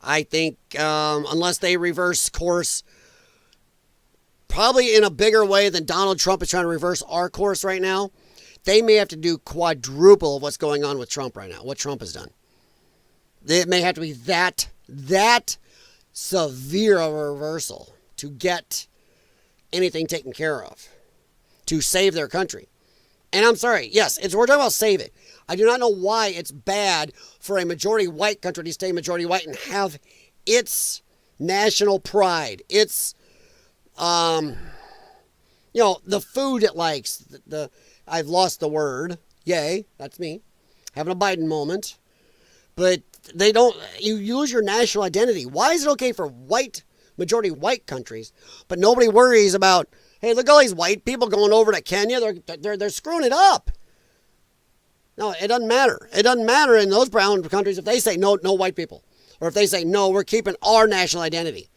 I think unless they reverse course, probably in a bigger way than Donald Trump is trying to reverse our course right now, they may have to do quadruple of what's going on with Trump right now, what Trump has done. It may have to be that severe of a reversal to get anything taken care of, to save their country. And I'm sorry, yes, we're talking about save it. I do not know why it's bad for a majority white country to stay majority white and have its national pride, its, the food it likes. I've lost the word. Yay, that's me. Having a Biden moment. But you use your national identity. Why is it okay for majority white countries, but nobody worries about, hey, look at all these white people going over to Kenya. They're screwing it up. No, it doesn't matter. It doesn't matter in those brown countries if they say no white people. Or if they say, no, we're keeping our national identity.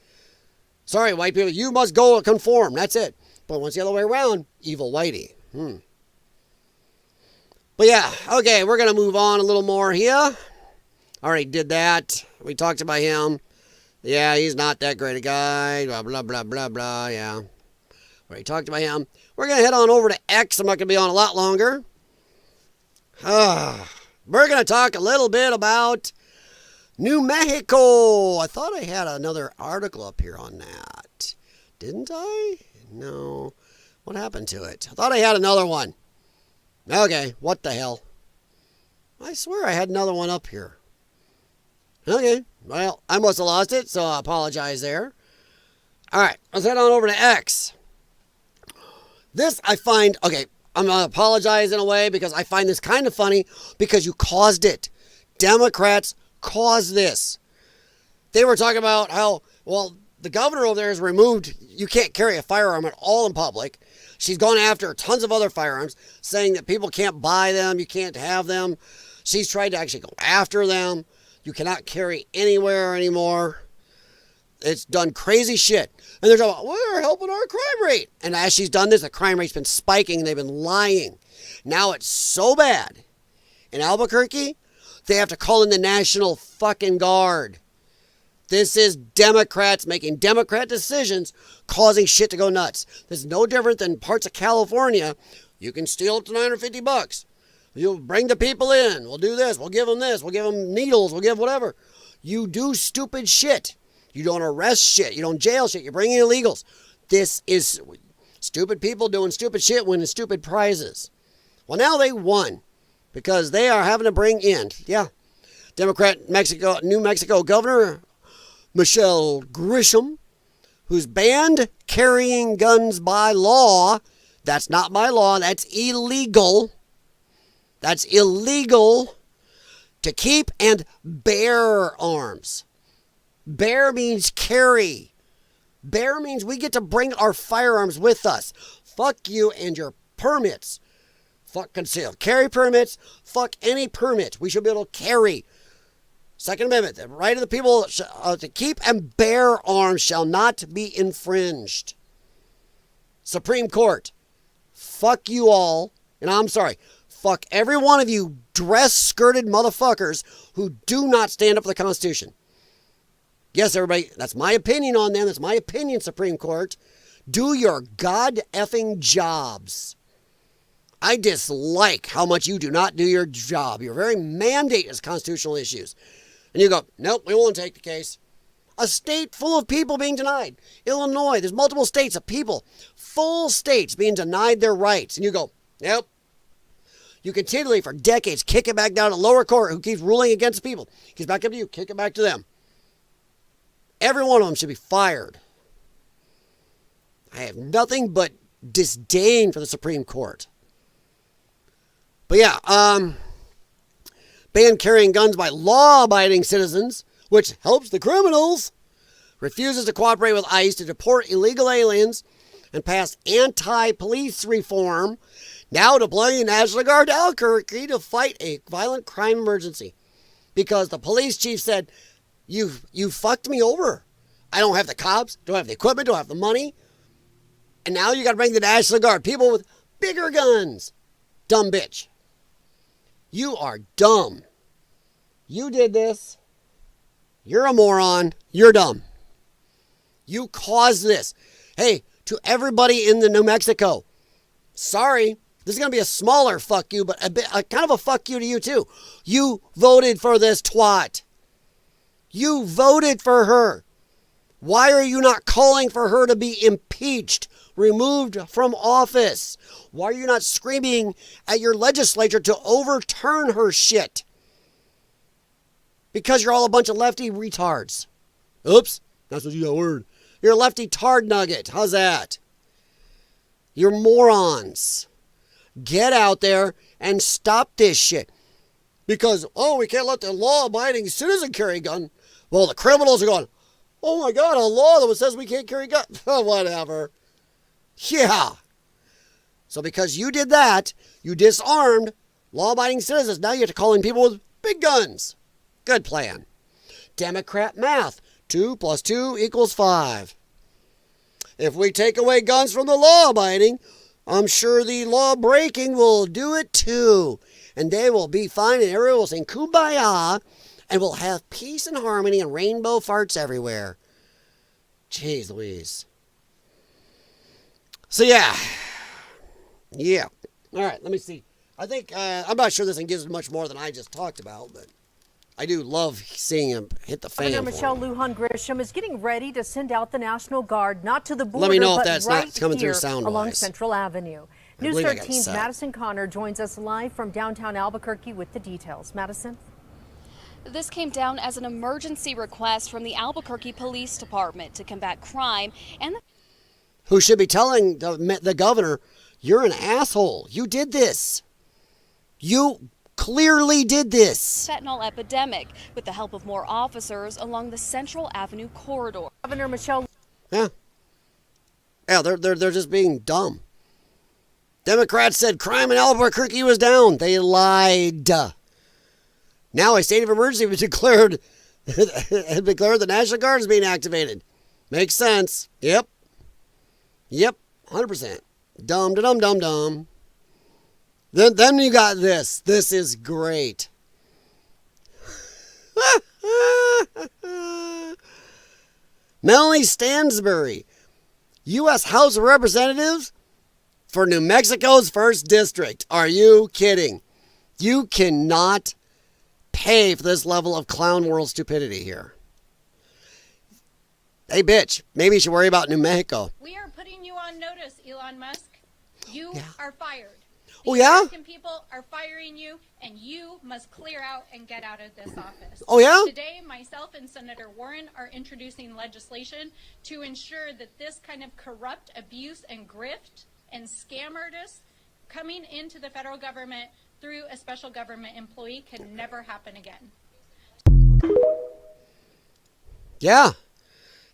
Sorry, white people, you must go conform. That's it. But once the other way around, evil whitey. But yeah, okay, we're going to move on a little more here. Already did that. We talked about him. Yeah, he's not that great a guy. Blah, blah, blah, blah, blah. Yeah. Already talked about him. We're going to head on over to X. I'm not going to be on a lot longer. We're going to talk a little bit about New Mexico. I thought I had another article up here on that. Didn't I? No. What happened to it? I thought I had another one. Okay, what the hell? I swear I had another one up here. Okay, well, I must have lost it, so I apologize there. All right, let's head on over to X. This I find, okay, I'm going to apologize in a way because I find this kind of funny because you caused it. Democrats caused this. They were talking about how, well, the governor over there has removed, you can't carry a firearm at all in public. She's gone after tons of other firearms, saying that people can't buy them, you can't have them. She's tried to actually go after them. You cannot carry anywhere anymore. It's done crazy shit. And they're talking about, we're helping our crime rate. And as she's done this, the crime rate's been spiking and they've been lying. Now it's so bad. In Albuquerque, they have to call in the National fucking Guard. This is Democrats making Democrat decisions, causing shit to go nuts. This is no different than parts of California. You can steal up to $950. You'll bring the people in. We'll do this. We'll give them this. We'll give them needles. We'll give whatever. You do stupid shit. You don't arrest shit. You don't jail shit. You bring in illegals. This is stupid people doing stupid shit winning stupid prizes. Well, now they won because they are having to bring in, Democrat New Mexico Governor Michelle Grisham, who's banned carrying guns by law. That's not by law. That's illegal. That's illegal to keep and bear arms. Bear means carry. Bear means we get to bring our firearms with us. Fuck you and your permits. Fuck concealed carry permits. Fuck any permit. We should be able to carry. Second Amendment, the right of the people to keep and bear arms shall not be infringed. Supreme Court, fuck you all, and I'm sorry, fuck every one of you dress-skirted motherfuckers who do not stand up for the Constitution. Yes, everybody, that's my opinion on them. That's my opinion, Supreme Court. Do your god-effing jobs. I dislike how much you do not do your job. Your very mandate is constitutional issues. And you go, nope, we won't take the case. A state full of people being denied. Illinois, there's multiple states of people, full states being denied their rights. And you go, nope. You continually, for decades, kick it back down to lower court who keeps ruling against people. Keeps back up to you, kick it back to them. Every one of them should be fired. I have nothing but disdain for the Supreme Court. But yeah, ban carrying guns by law-abiding citizens which helps the criminals, refuses to cooperate with ICE to deport illegal aliens and pass anti-police reform, now deploying the National Guard to Albuquerque to fight a violent crime emergency. Because the police chief said, you fucked me over. I don't have the cops, don't have the equipment, don't have the money. And now you got to bring the National Guard, people with bigger guns. Dumb bitch. You are dumb. You did this. You're a moron. You're dumb. You caused this. Hey, to everybody in the New Mexico, sorry, this is going to be a smaller fuck you, but a kind of a fuck you to you too. You voted for this twat. You voted for her. Why are you not calling for her to be impeached, removed from office? Why are you not screaming at your legislature to overturn her shit? Because you're all a bunch of lefty retards. Oops, that's what you got a word. You're a lefty tard nugget. How's that? You're morons. Get out there and stop this shit. Because, we can't let the law-abiding citizen carry a gun. Well, the criminals are going, oh my God, a law that says we can't carry guns. Whatever. Yeah. So because you did that, you disarmed law-abiding citizens. Now you have to call in people with big guns. Good plan. Democrat math. 2 + 2 = 5. If we take away guns from the law-abiding, I'm sure the law-breaking will do it too. And they will be fine and everyone will sing Kumbaya and we'll have peace and harmony and rainbow farts everywhere. Jeez Louise. So yeah. All right, let me see. I think, I'm not sure this thing gives much more than I just talked about, but I do love seeing him hit the fan.
Governor Michelle Lujan Grisham is getting ready to send out the National Guard, not to the border,
let me know
but
if that's
right
not coming
here
through sound
along
wise.
Central Avenue. News 13's Madison Connor joins us live from downtown Albuquerque with the details. Madison?
This came down as an emergency request from the Albuquerque Police Department to combat crime and
who should be telling the governor, you're an asshole. You did this. You clearly did this.
Fentanyl epidemic with the help of more officers along the Central Avenue corridor.
Governor Michelle.
Yeah, they're just being dumb. Democrats said crime in Albuquerque was down. They lied. Now a state of emergency was declared. Declared the National Guard is being activated. Makes sense. Yep, 100%. Dumb. Then you got this. This is great. Melanie Stansbury, U.S. House of Representatives for New Mexico's 1st District. Are you kidding? You cannot pay for this level of clown world stupidity here. Hey, bitch, maybe you should worry about New Mexico.
We are putting you on notice, Elon Musk. You are fired.
Oh, yeah?
American people are firing you, and you must clear out and get out of this office.
Oh, yeah?
Today, myself and Senator Warren are introducing legislation to ensure that this kind of corrupt abuse and grift and scam artists coming into the federal government through a special government employee can never happen again.
Yeah.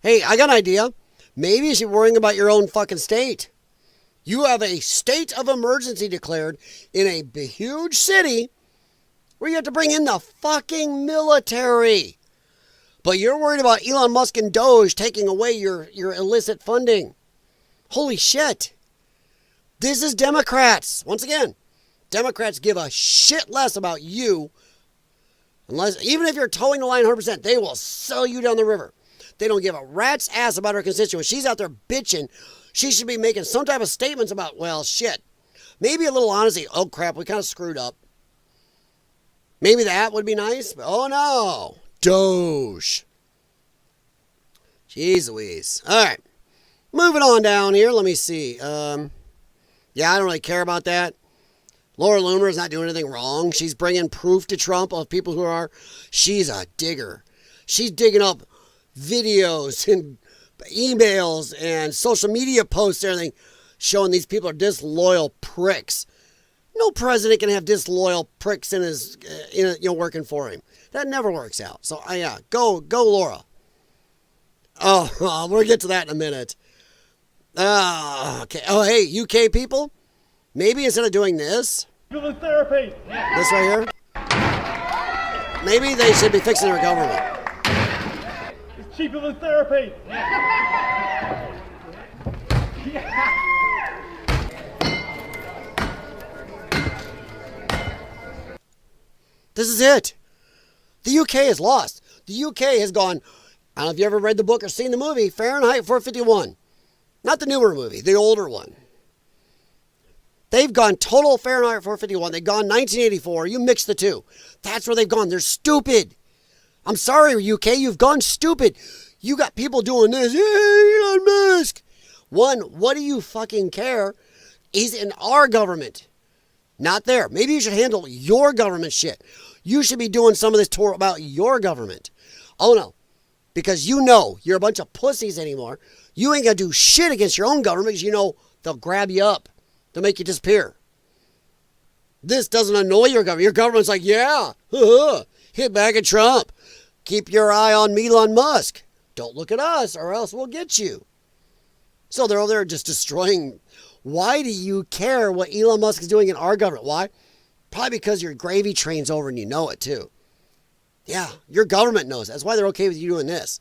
Hey, I got an idea. Maybe you should be worrying about your own fucking state. You have a state of emergency declared in a huge city where you have to bring in the fucking military. But you're worried about Elon Musk and Doge taking away your illicit funding. Holy shit. This is Democrats. Once again, Democrats give a shit less about you. Even if you're towing the line 100%, they will sell you down the river. They don't give a rat's ass about her constituents. She's out there bitching. She should be making some type of statements about, well, shit. Maybe a little honesty. Oh, crap, we kind of screwed up. Maybe that would be nice. But oh, no. Doge. Jeez Louise. All right. Moving on down here. Let me see. Yeah, I don't really care about that. Laura Loomer is not doing anything wrong. She's bringing proof to Trump of people who are. She's a digger. She's digging up videos and emails and social media posts and everything showing these people are disloyal pricks. No president can have disloyal pricks in his, working for him. That never works out. So, yeah, go Laura. Oh, we're going to get to that in a minute. Okay. Oh, hey, UK people, maybe instead of doing this,
Therapy.
this right here, maybe they should be fixing their government.
It's cheaper than therapy.
This is it. The UK is lost. The UK has gone, I don't know if you ever read the book or seen the movie, Fahrenheit 451. Not the newer movie, the older one. They've gone total Fahrenheit 451. They've gone 1984. You mix the two. That's where they've gone. They're stupid. I'm sorry, UK, you've gone stupid. You got people doing this. Hey, Elon Musk. One, what do you fucking care? He's in our government. Not there. Maybe you should handle your government shit. You should be doing some of this tour about your government. Oh no. Because you know you're a bunch of pussies anymore. You ain't gonna do shit against your own government because you know they'll grab you up. They'll make you disappear. This doesn't annoy your government. Your government's like, yeah, hit back at Trump. Keep your eye on Elon Musk. Don't look at us or else we'll get you. So they're over there just destroying. Why do you care what Elon Musk is doing in our government? Why? Probably because your gravy train's over and you know it too. Yeah, your government knows. That's why they're okay with you doing this.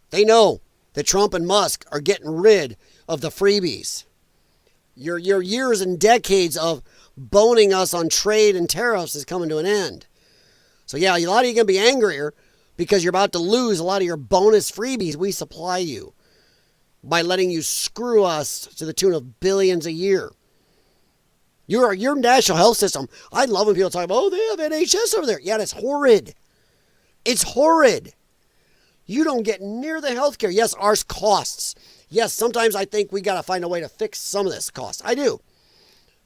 They know that Trump and Musk are getting rid of the freebies. Your years and decades of boning us on trade and tariffs is coming to an end. So yeah, a lot of you are going to be angrier because you're about to lose a lot of your bonus freebies we supply you by letting you screw us to the tune of billions a year. Your national health system, I love when people talk about, oh, they have NHS over there. Yeah, that's horrid. It's horrid. You don't get near the health care. Yes, ours costs. Yes, sometimes I think we got to find a way to fix some of this cost. I do.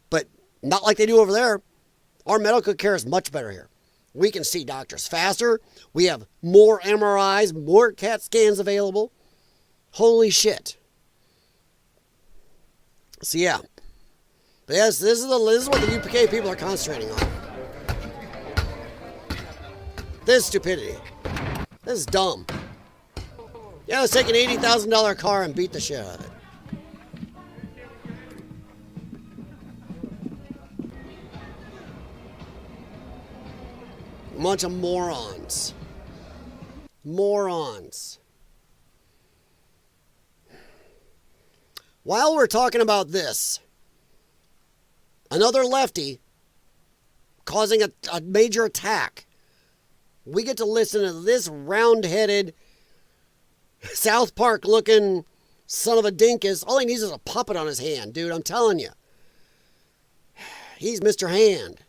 But not like they do over there. Our medical care is much better here. We can see doctors faster. We have more MRIs, more CAT scans available. Holy shit. So yeah. But yes, this is what the UK people are concentrating on. This stupidity. This is dumb. Yeah, let's take an $80,000 car and beat the shit out of it. A bunch of morons. Morons. While we're talking about this, another lefty causing a major attack, we get to listen to this round-headed, South Park-looking son of a dinkus. All he needs is a puppet on his hand, dude. I'm telling you. He's Mr. Hand.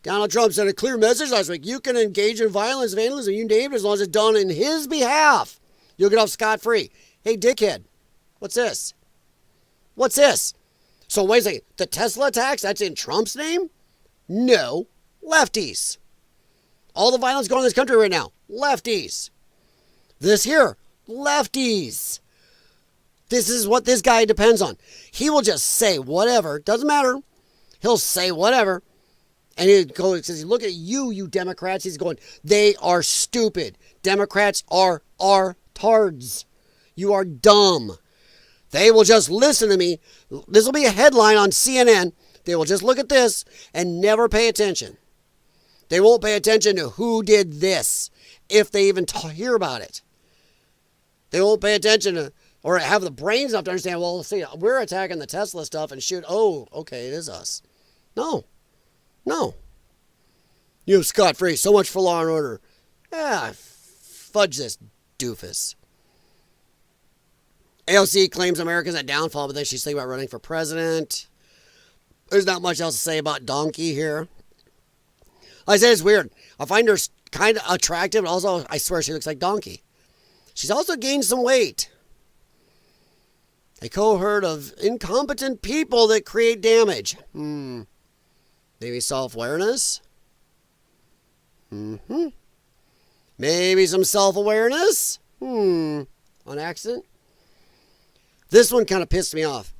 Donald Trump sent a clear message last week. You can engage in violence, vandalism, you name it, as long as it's done in his behalf. You'll get off scot-free. Hey, dickhead. What's this? What's this? So wait a second. The Tesla attacks, that's in Trump's name? No. Lefties. All the violence going on in this country right now. Lefties. This here. Lefties. This is what this guy depends on. He will just say whatever. Doesn't matter. He'll say whatever. And he says, look at you, you Democrats. He's going, they are stupid. Democrats are tards. You are dumb. They will just listen to me. This will be a headline on CNN. They will just look at this and never pay attention. They won't pay attention to who did this, if they even hear about it. They won't pay attention to, or have the brains enough to understand, well, see, we're attacking the Tesla stuff and shoot, oh, okay, it is us. No. You have scot-free, so much for law and order. Fudge this doofus. AOC claims America's at downfall, but then she's thinking about running for president. There's not much else to say about Donkey here. Like I said, it's weird. I find her kind of attractive, but also I swear she looks like Donkey. She's also gained some weight. A cohort of incompetent people that create damage. Maybe self-awareness? Maybe some self-awareness? On accident? This one kind of pissed me off.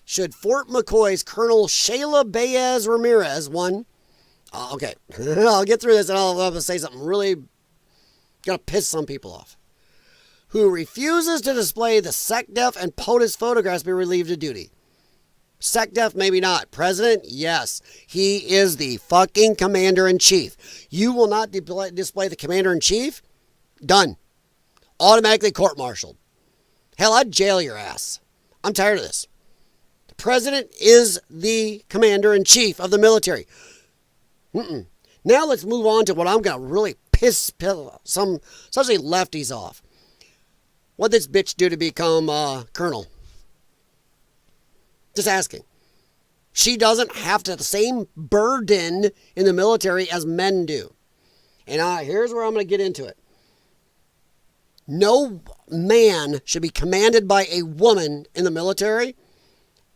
Should Fort McCoy's Colonel Shayla Baez Ramirez, one, Okay, I'll get through this and I'll say something really gonna piss some people off. Who refuses to display the SecDef and POTUS photographs be relieved of duty. SecDef, maybe not. President, yes. He is the fucking commander-in-chief. You will not display the commander-in-chief? Done. Automatically court-martialed. Hell, I'd jail your ass. I'm tired of this. The president is the commander-in-chief of the military. Now let's move on to what I'm going to really piss some, especially lefties off. What'd this bitch do to become colonel? Just asking. She doesn't have to have the same burden in the military as men do. And here's where I'm going to get into it. No man should be commanded by a woman in the military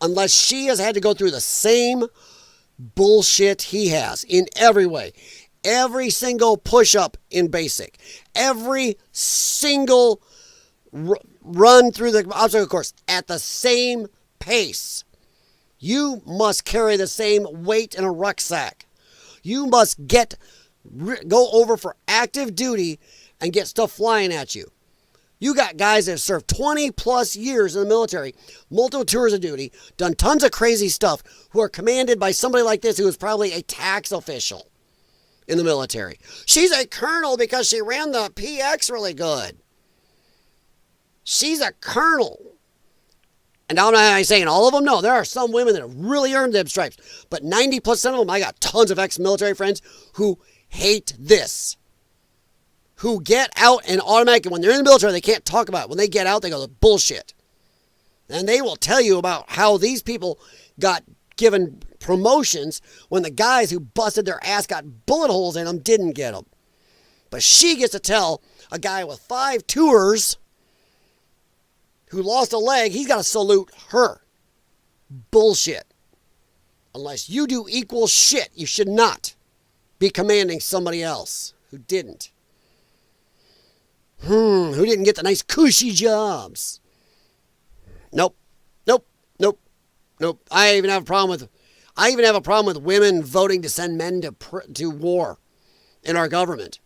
unless she has had to go through the same bullshit he has in every way. Every single push-up in basic. Every single run through the obstacle course at the same pace. You must carry the same weight in a rucksack. You must go over for active duty and get stuff flying at you. You got guys that have served 20 plus years in the military, multiple tours of duty, done tons of crazy stuff, who are commanded by somebody like this who is probably a tax official in the military. She's a colonel because she ran the PX really good. She's a colonel. And I'm not saying all of them. No, there are some women that have really earned them stripes. But 90% of them, I got tons of ex-military friends who hate this. Who get out and automatically, when they're in the military, they can't talk about it. When they get out, they go, bullshit. And they will tell you about how these people got given promotions when the guys who busted their ass got bullet holes in them didn't get them. But she gets to tell a guy with 5 tours who lost a leg, he's got to salute her. Bullshit. Unless you do equal shit, you should not be commanding somebody else who didn't. Who didn't get the nice cushy jobs. Nope. I even have a problem with women voting to send men to war in our government.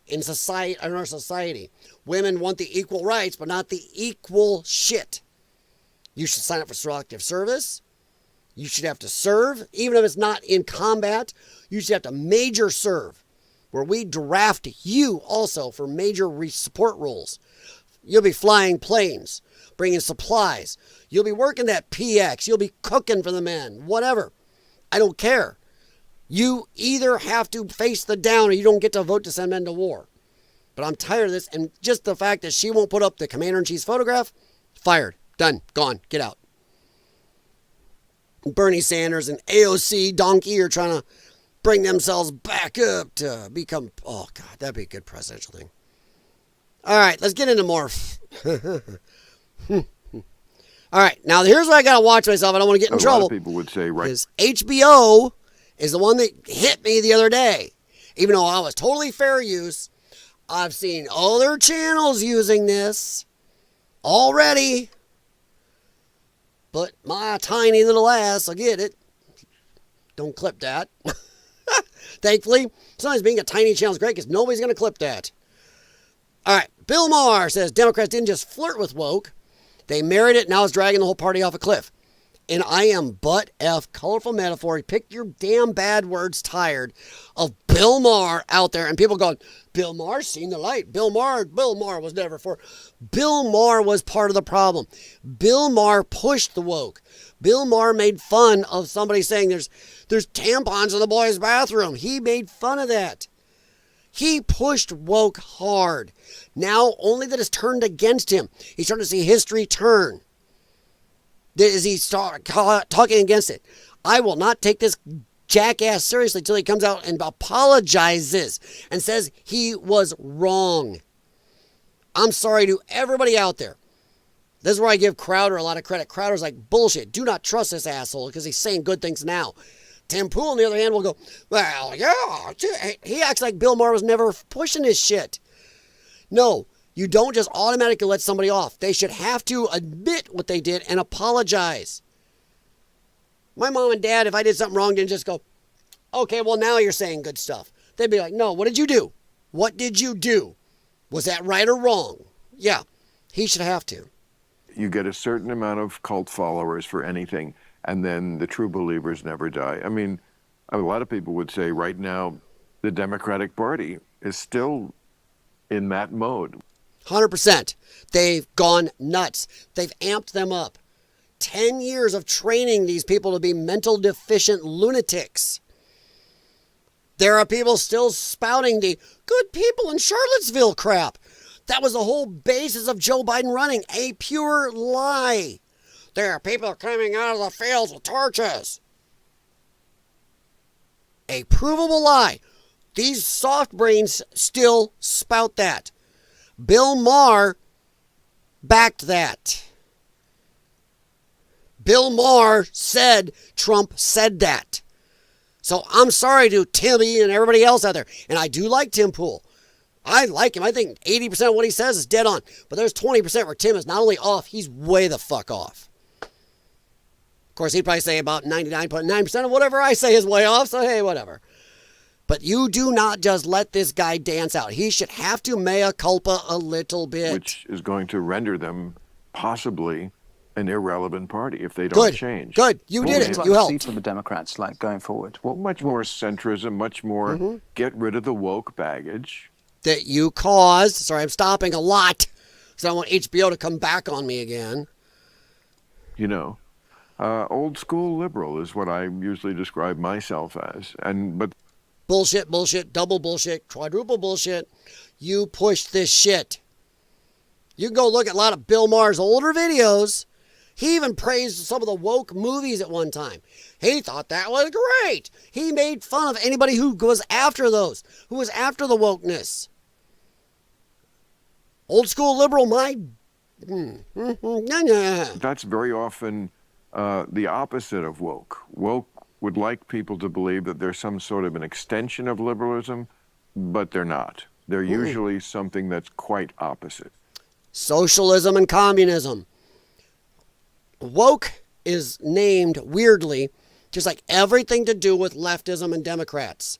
In our society. Women want the equal rights, but not the equal shit. You should sign up for selective service. You should have to serve, even if it's not in combat. You should have to major serve, where we draft you also for major support roles. You'll be flying planes, bringing supplies. You'll be working that PX. You'll be cooking for the men, whatever. I don't care. You either have to face the down or you don't get to vote to send men to war. But I'm tired of this. And just the fact that she won't put up the commander-in-chief's photograph, fired. Done. Gone. Get out. Bernie Sanders and AOC Donkey are trying to bring themselves back up to become... Oh, God, that'd be a good presidential thing. All right, let's get into more. All right, now here's where I got to watch myself. I don't want to get in trouble.
A lot of people would say, right.
Because HBO is the one that hit me the other day. Even though I was totally fair use, I've seen other channels using this already. But my tiny little ass will get it. Don't clip that. Thankfully, sometimes being a tiny channel is great because nobody's going to clip that. All right, Bill Maher says Democrats didn't just flirt with woke. They married it, now it's dragging the whole party off a cliff. And I am butt F, colorful metaphor. Pick your damn bad words tired of Bill Maher out there. And people going, Bill Maher's seen the light. Bill Maher was never for. Bill Maher was part of the problem. Bill Maher pushed the woke. Bill Maher made fun of somebody saying there's tampons in the boys' bathroom. He made fun of that. He pushed woke hard. Now only that has turned against him. He's starting to see history turn. As he start talking against it. I will not take this jackass seriously until he comes out and apologizes and says he was wrong. I'm sorry to everybody out there. This is where I give Crowder a lot of credit. Crowder's like, bullshit. Do not trust this asshole because he's saying good things now. Tim Pool, on the other hand, will go, well, yeah. He acts like Bill Maher was never pushing his shit. No. You don't just automatically let somebody off. They should have to admit what they did and apologize. My mom and dad, if I did something wrong, didn't just go, Okay, well, now you're saying good stuff. They'd be like, no, what did you do? What did you do? Was that right or wrong? Yeah, he should have to.
You get a certain amount of cult followers for anything, and then the true believers never die. I mean, a lot of people would say right now the Democratic Party is still in that mode.
100%. They've gone nuts. They've amped them up. 10 years of training these people to be mental deficient lunatics. There are people still spouting the good people in Charlottesville crap. That was the whole basis of Joe Biden running. A pure lie. There are people coming out of the fields with torches. A provable lie. These soft brains still spout that. Bill Maher backed that. Bill Maher said Trump said that. So I'm sorry to Timmy and everybody else out there. And I do like Tim Pool. I like him. I think 80% of what he says is dead on. But there's 20% where Tim is not only off, he's way the fuck off. Of course, he'd probably say about 99.9% of whatever I say is way off. So, hey, whatever. But you do not just let this guy dance out. He should have to mea culpa a little bit.
Which is going to render them possibly an irrelevant party if they don't change.
Good. You did it. You helped.
For the Democrats, like going forward.
Well, much more centrism, much more get rid of the woke baggage.
That you caused. Sorry, I'm stopping a lot. So I want HBO to come back on me again.
You know, old school liberal is what I usually describe myself as. But
bullshit, double bullshit, quadruple bullshit. You push this shit. You can go look at a lot of Bill Maher's older videos. He even praised some of the woke movies at one time. He thought that was great. He made fun of anybody who was after those, who was after the wokeness. Old school liberal,
that's very often the opposite of woke. Woke would like people to believe that there's some sort of an extension of liberalism, but they're not. They're usually something that's quite opposite.
Socialism and communism. Woke is named weirdly, just like everything to do with leftism and Democrats.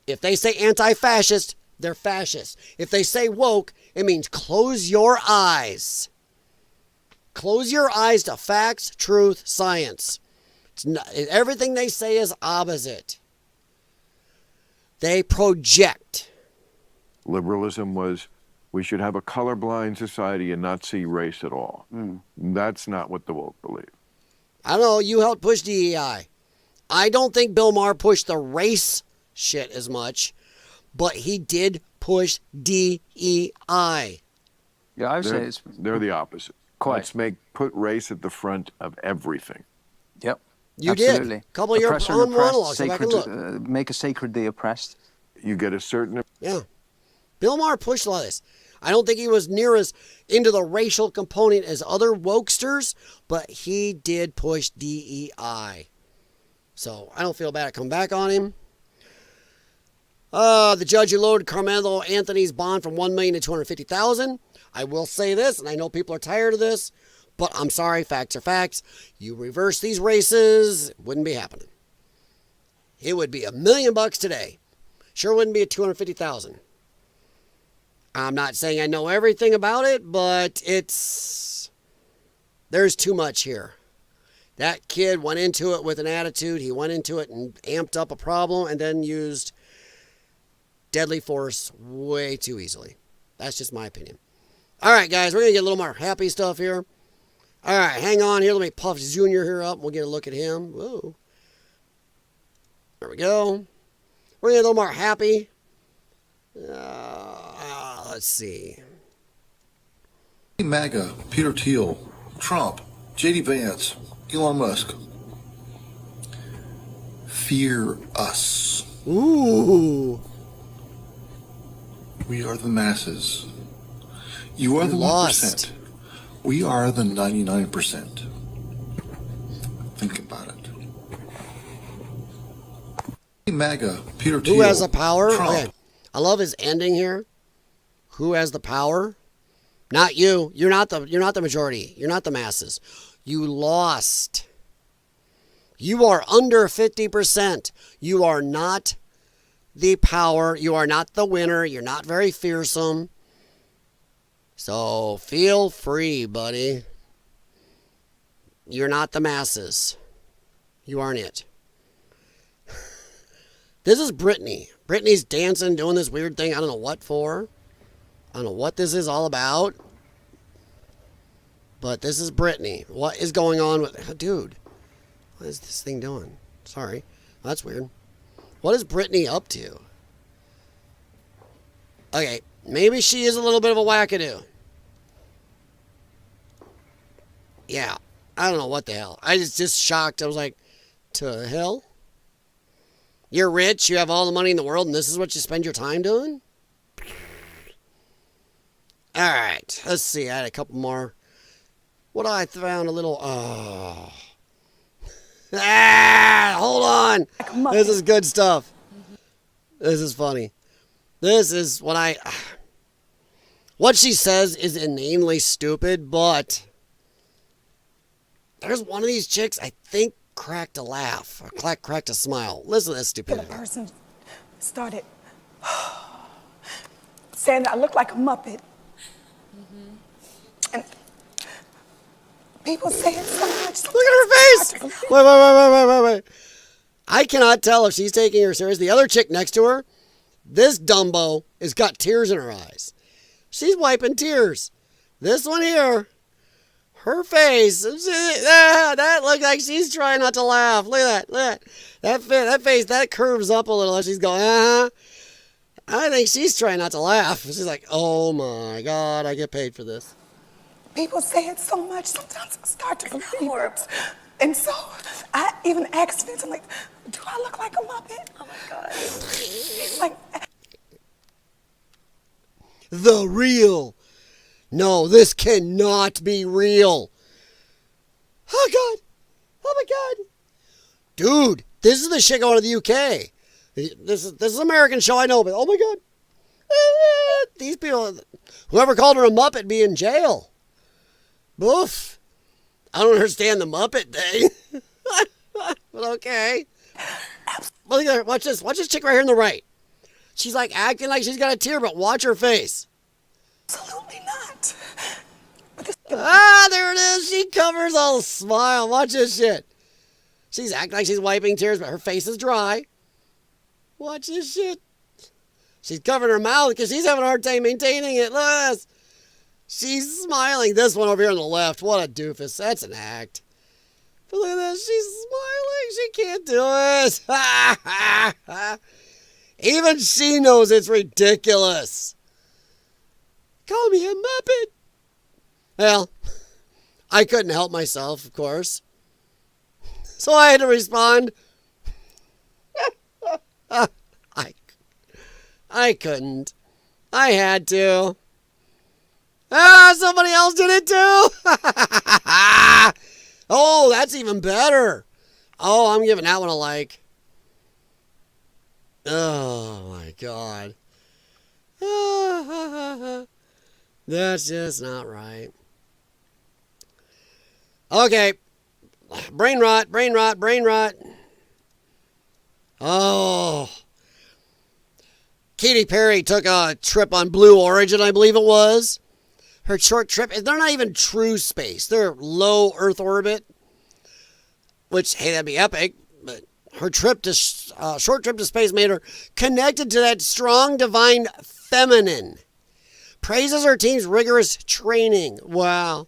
If they say anti-fascist, they're fascist. If they say woke, it means close your eyes. Close your eyes to facts, truth, science. It's not, everything they say is opposite. They project.
Liberalism was, we should have a colorblind society and not see race at all. That's not what the woke believe.
I don't know, you helped push DEI. I don't think Bill Maher pushed the race shit as much, but he did push DEI.
Yeah, I would say
they're the opposite.
Quite.
Let's put race at the front of everything.
Yep.
You
Absolutely.
did. A couple of your own monologues. Go back and look.
Make a sacred the oppressed.
You get a certain...
Yeah. Bill Maher pushed a lot of this. I don't think he was near as into the racial component as other wokesters, but he did push DEI. So I don't feel bad at coming back on him. The judge who lowered Carmelo Anthony's bond from $1 million to $250,000. I will say this, and I know people are tired of this, but I'm sorry, facts are facts. You reverse these races, it wouldn't be happening. It would be $1 million today. Sure wouldn't be at $250,000. I'm not saying I know everything about it, but there's too much here. That kid went into it with an attitude. He went into it and amped up a problem and then used deadly force way too easily. That's just my opinion. All right, guys, we're going to get a little more happy stuff here. All right, hang on here. Let me puff Jr. here up. We'll get a look at him. Whoa. There we go. We're going to get a little more happy. Let's see.
MAGA, Peter Thiel, Trump, J.D. Vance, Elon Musk. Fear us.
Ooh.
We are the masses. You are the
lost.
1%. We are the 99%. Think about it. MAGA, Peter Thiel.
Who has the power?
Trump.
Okay. I love his ending here. Who has the power? Not you. You're not the majority. You're not the masses. You lost. You are under 50%. You are not the power. You are not the winner. You're not very fearsome. So feel free, buddy. You're not the masses. You aren't it. This is Brittany. Brittany's dancing, doing this weird thing. I don't know what for. I don't know what this is all about. But this is Brittany. What is going on with... Dude, what is this thing doing? Sorry. That's weird. What is Brittany up to? Okay, maybe she is a little bit of a wackadoo. Yeah, I don't know what the hell. I was just shocked. I was like, to hell? You're rich, you have all the money in the world, and this is what you spend your time doing? Alright, let's see. I had a couple more. What I found a little... Oh. Hold on. This is good stuff. This is funny. This is what I... What she says is inanely stupid, but... There's one of these chicks, I think, cracked a laugh. Or cracked a smile. Listen to this stupidity.
The person started saying that I look like a Muppet. And people say it so much.
Look at her face! Wait. I cannot tell if she's taking her serious. The other chick next to her, this Dumbo, has got tears in her eyes. She's wiping tears. This one here, her face, that looks like she's trying not to laugh. Look at that. That face, that curves up a little. She's going, I think she's trying not to laugh. She's like, oh my God, I get paid for this.
People say it so much, sometimes I start to believe it. And so I even asked Vince, I'm like, do I look like a Muppet? Oh my God. Like,
the real. No, this cannot be real. Oh God. Oh my God. Dude, this is the shit going to the UK. This is an American show, I know, but oh my God. These people, whoever called her a Muppet, be in jail. Boof. I don't understand the Muppet thing. But okay. Look at her. Watch this. Watch this chick right here on the right. She's like acting like she's got a tear, but watch her face.
Absolutely not.
There it is. She covers all the smile. Watch this shit. She's acting like she's wiping tears, but her face is dry. Watch this shit. She's covering her mouth because she's having a hard time maintaining it. Look at this. She's smiling. This one over here on the left. What a doofus. That's an act. But look at this. She's smiling. She can't do it. Even she knows it's ridiculous. Call me a Muppet. Well, I couldn't help myself, of course. So I had to respond. I couldn't. I had to. Somebody else did it too. Oh, that's even better. Oh, I'm giving that one a like. Oh my God. That's just not right. Okay. Brain rot. Oh. Katy Perry took a trip on Blue Origin, I believe it was. Her short trip, they're not even true space. They're low Earth orbit, which, hey, that'd be epic. But her trip to short trip to space made her connected to that strong divine feminine. Praises her team's rigorous training. Wow.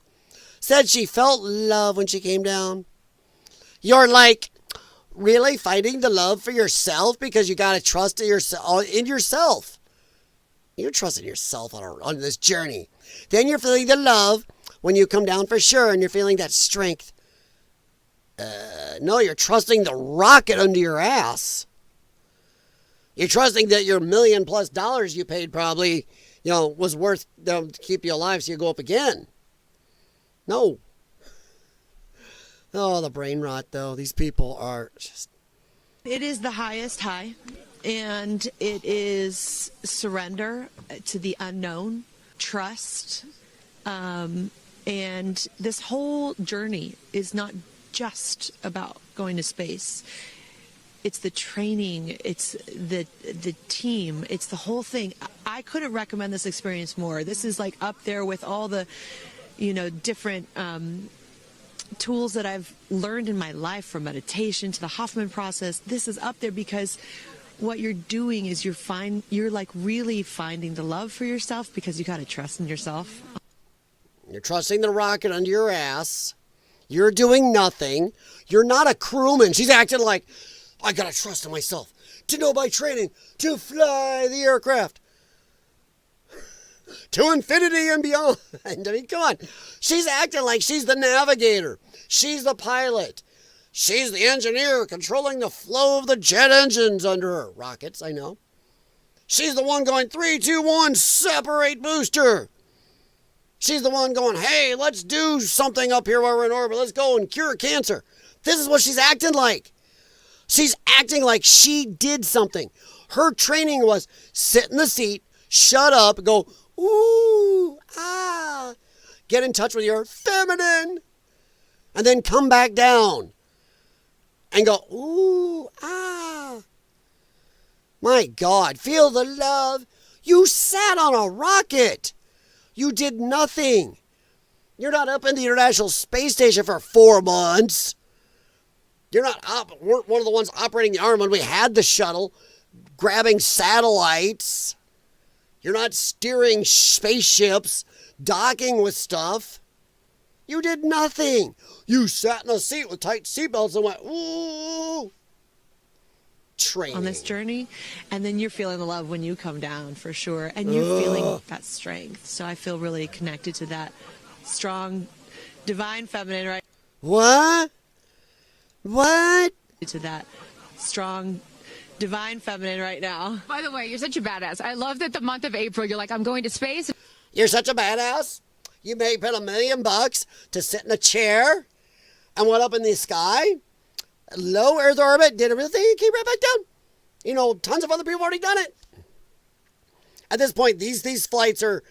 Said she felt love when she came down. You're like really fighting the love for yourself because you got to trust in yourself. You're trusting yourself on this journey. Then you're feeling the love when you come down for sure, and you're feeling that strength. No, you're trusting the rocket under your ass. You're trusting that your $1 million+ you paid probably, was worth to keep you alive so you go up again. No. Oh, the brain rot, though. These people are just...
It is the highest high, and it is surrender to the unknown, trust, and this whole journey is not just about going to space. It's the training, it's the team, it's the whole thing. I couldn't recommend this experience more. This is like up there with all the, different tools that I've learned in my life, from meditation to the Hoffman process. This is up there because what you're doing is you're like really finding the love for yourself, because you got to trust in yourself.
You're trusting the rocket under your ass. You're doing nothing. You're not a crewman. She's acting like, I gotta trust in myself to know by training to fly the aircraft to infinity and beyond. I mean, come on. She's acting like she's the navigator. She's the pilot. She's the engineer controlling the flow of the jet engines under her. Rockets, I know. She's the one going 3, 2, 1, separate booster. She's the one going, hey, let's do something up here while we're in orbit. Let's go and cure cancer. This is what she's acting like. She's acting like she did something. Her training was sit in the seat, shut up, go, ooh, ah, get in touch with your feminine, and then come back down and go, ooh, ah. My God, feel the love. You sat on a rocket. You did nothing. You're not up in the International Space Station for 4 months. You're not weren't one of the ones operating the arm when we had the shuttle, grabbing satellites. You're not steering spaceships, docking with stuff. You did nothing. You sat in a seat with tight seatbelts and went, ooh. Training.
On this journey, and then you're feeling the love when you come down, for sure, and you're feeling that strength. So I feel really connected to that strong, divine feminine, right?
What?
To that strong, divine feminine right now.
By the way, you're such a badass. I love that the month of April, you're like, I'm going to space.
You're such a badass. You may pay $1 million to sit in a chair and went up in the sky, low Earth orbit, did everything, and came right back down. Tons of other people have already done it. At this point, these flights are,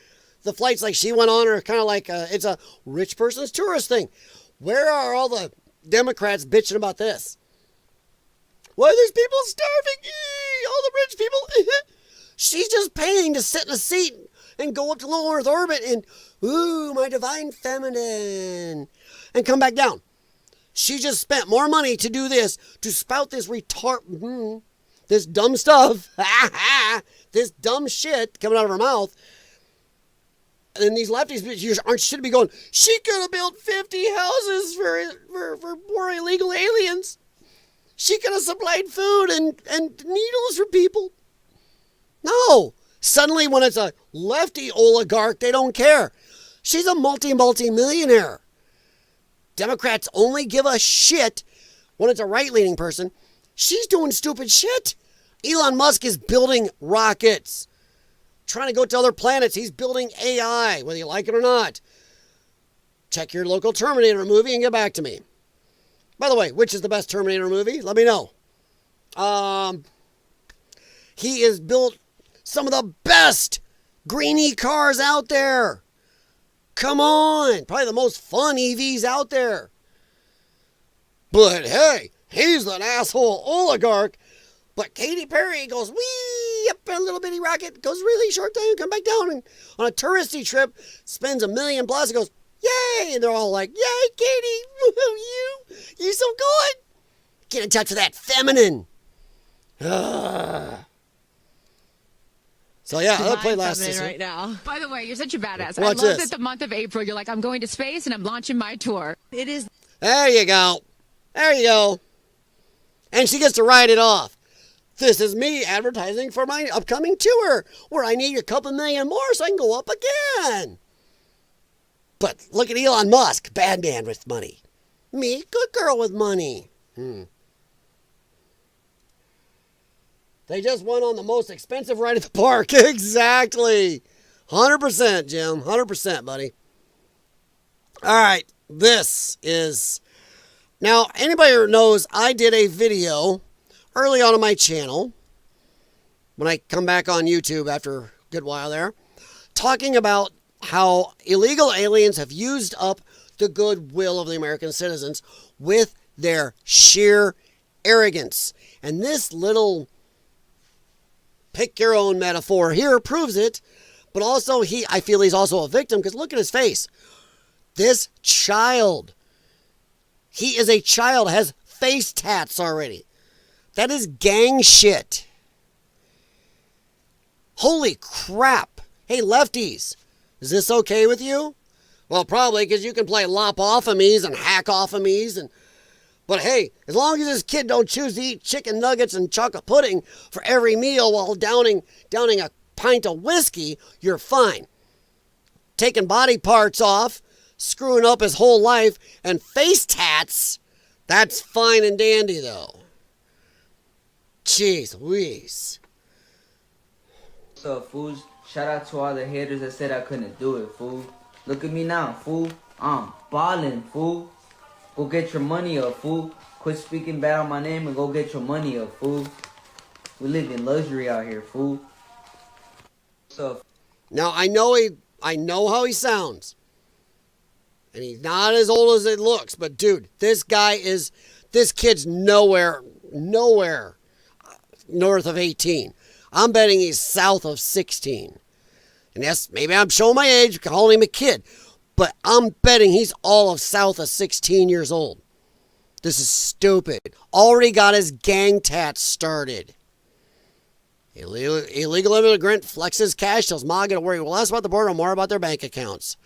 the flights like she went on are kind of like, it's a rich person's tourist thing. Where are all the Democrats bitching about this? Why there's people starving? All the rich people. She's just paying to sit in a seat and go up to low Earth orbit and, ooh, my divine feminine, and come back down. She just spent more money to do this, to spout this this dumb stuff, this dumb shit coming out of her mouth. And these lefties should be going, she could have built 50 houses for poor illegal aliens. She could have supplied food and needles for people. No. Suddenly when it's a lefty oligarch, they don't care. She's a multi-millionaire. Democrats only give a shit when it's a right-leaning person. She's doing stupid shit. Elon Musk is building rockets, trying to go to other planets. He's building AI, whether you like it or not. Check your local Terminator movie and get back to me. By the way, which is the best Terminator movie? Let me know. He has built some of the best greenie cars out there. Come on. Probably the most fun EVs out there. But hey, he's an asshole oligarch. But Katy Perry goes wee up in a little bitty rocket, goes really short time, come back down, and on a touristy trip, spends $1 million plus, and goes, yay! And they're all like, yay, Katy, you so good. Get in touch with that feminine. So yeah, I'll play last season.
Right now. By the way, you're such a badass.
Watch
I love
this.
that the month of April, you're like, I'm going to space and I'm launching my tour.
It is.
There you go. There you go. And she gets to write it off. This is me advertising for my upcoming tour, where I need a couple million more so I can go up again. But look at Elon Musk, bad man with money. Me, good girl with money. They just went on the most expensive ride at the park. Exactly. 100%, Jim. 100%, buddy. All right. This is... Now, anybody who knows, I did a video early on my channel, when I come back on YouTube after a good while there, talking about how illegal aliens have used up the goodwill of the American citizens with their sheer arrogance. And this little pick your own metaphor here proves it. But also, I feel he's also a victim because look at his face. This child, he is a child, has face tats already. That is gang shit. Holy crap. Hey, lefties, is this okay with you? Well, probably, because you can play lop off of me's and hack off of me's. But hey, as long as this kid don't choose to eat chicken nuggets and chocolate pudding for every meal while downing a pint of whiskey, you're fine. Taking body parts off, screwing up his whole life, and face tats, that's fine and dandy, though. Jeez Louise.
So, fools, shout out to all the haters that said I couldn't do it, fool. Look at me now, fool. I'm ballin', fool. Go get your money up, fool. Quit speaking bad on my name and go get your money up, fool. We live in luxury out here, fool. So,
now I know how he sounds. And he's not as old as it looks, but dude, this kid's nowhere north of 18. I'm betting he's south of 16. And yes, maybe I'm showing my age, calling him a kid, but I'm betting he's all of south of 16 years old. This is stupid. Already got his gang tats started. Illegal immigrant flexes cash, tells Ma to worry less about the border and more about their bank accounts.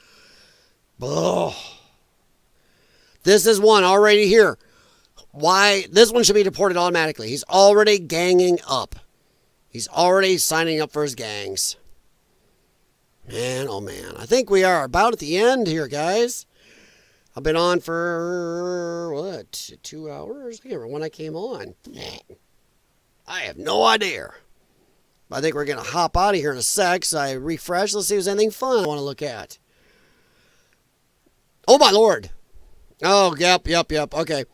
Ugh. This is one already here. Why? This one should be deported automatically. He's already ganging up. He's already signing up for his gangs. Man, oh man. I think we are about at the end here, guys. I've been on for, 2 hours? I can't remember when I came on. I have no idea. I think we're going to hop out of here in a sec, so I refresh. Let's see if there's anything fun I want to look at. Oh, my Lord. Oh, yep. Okay.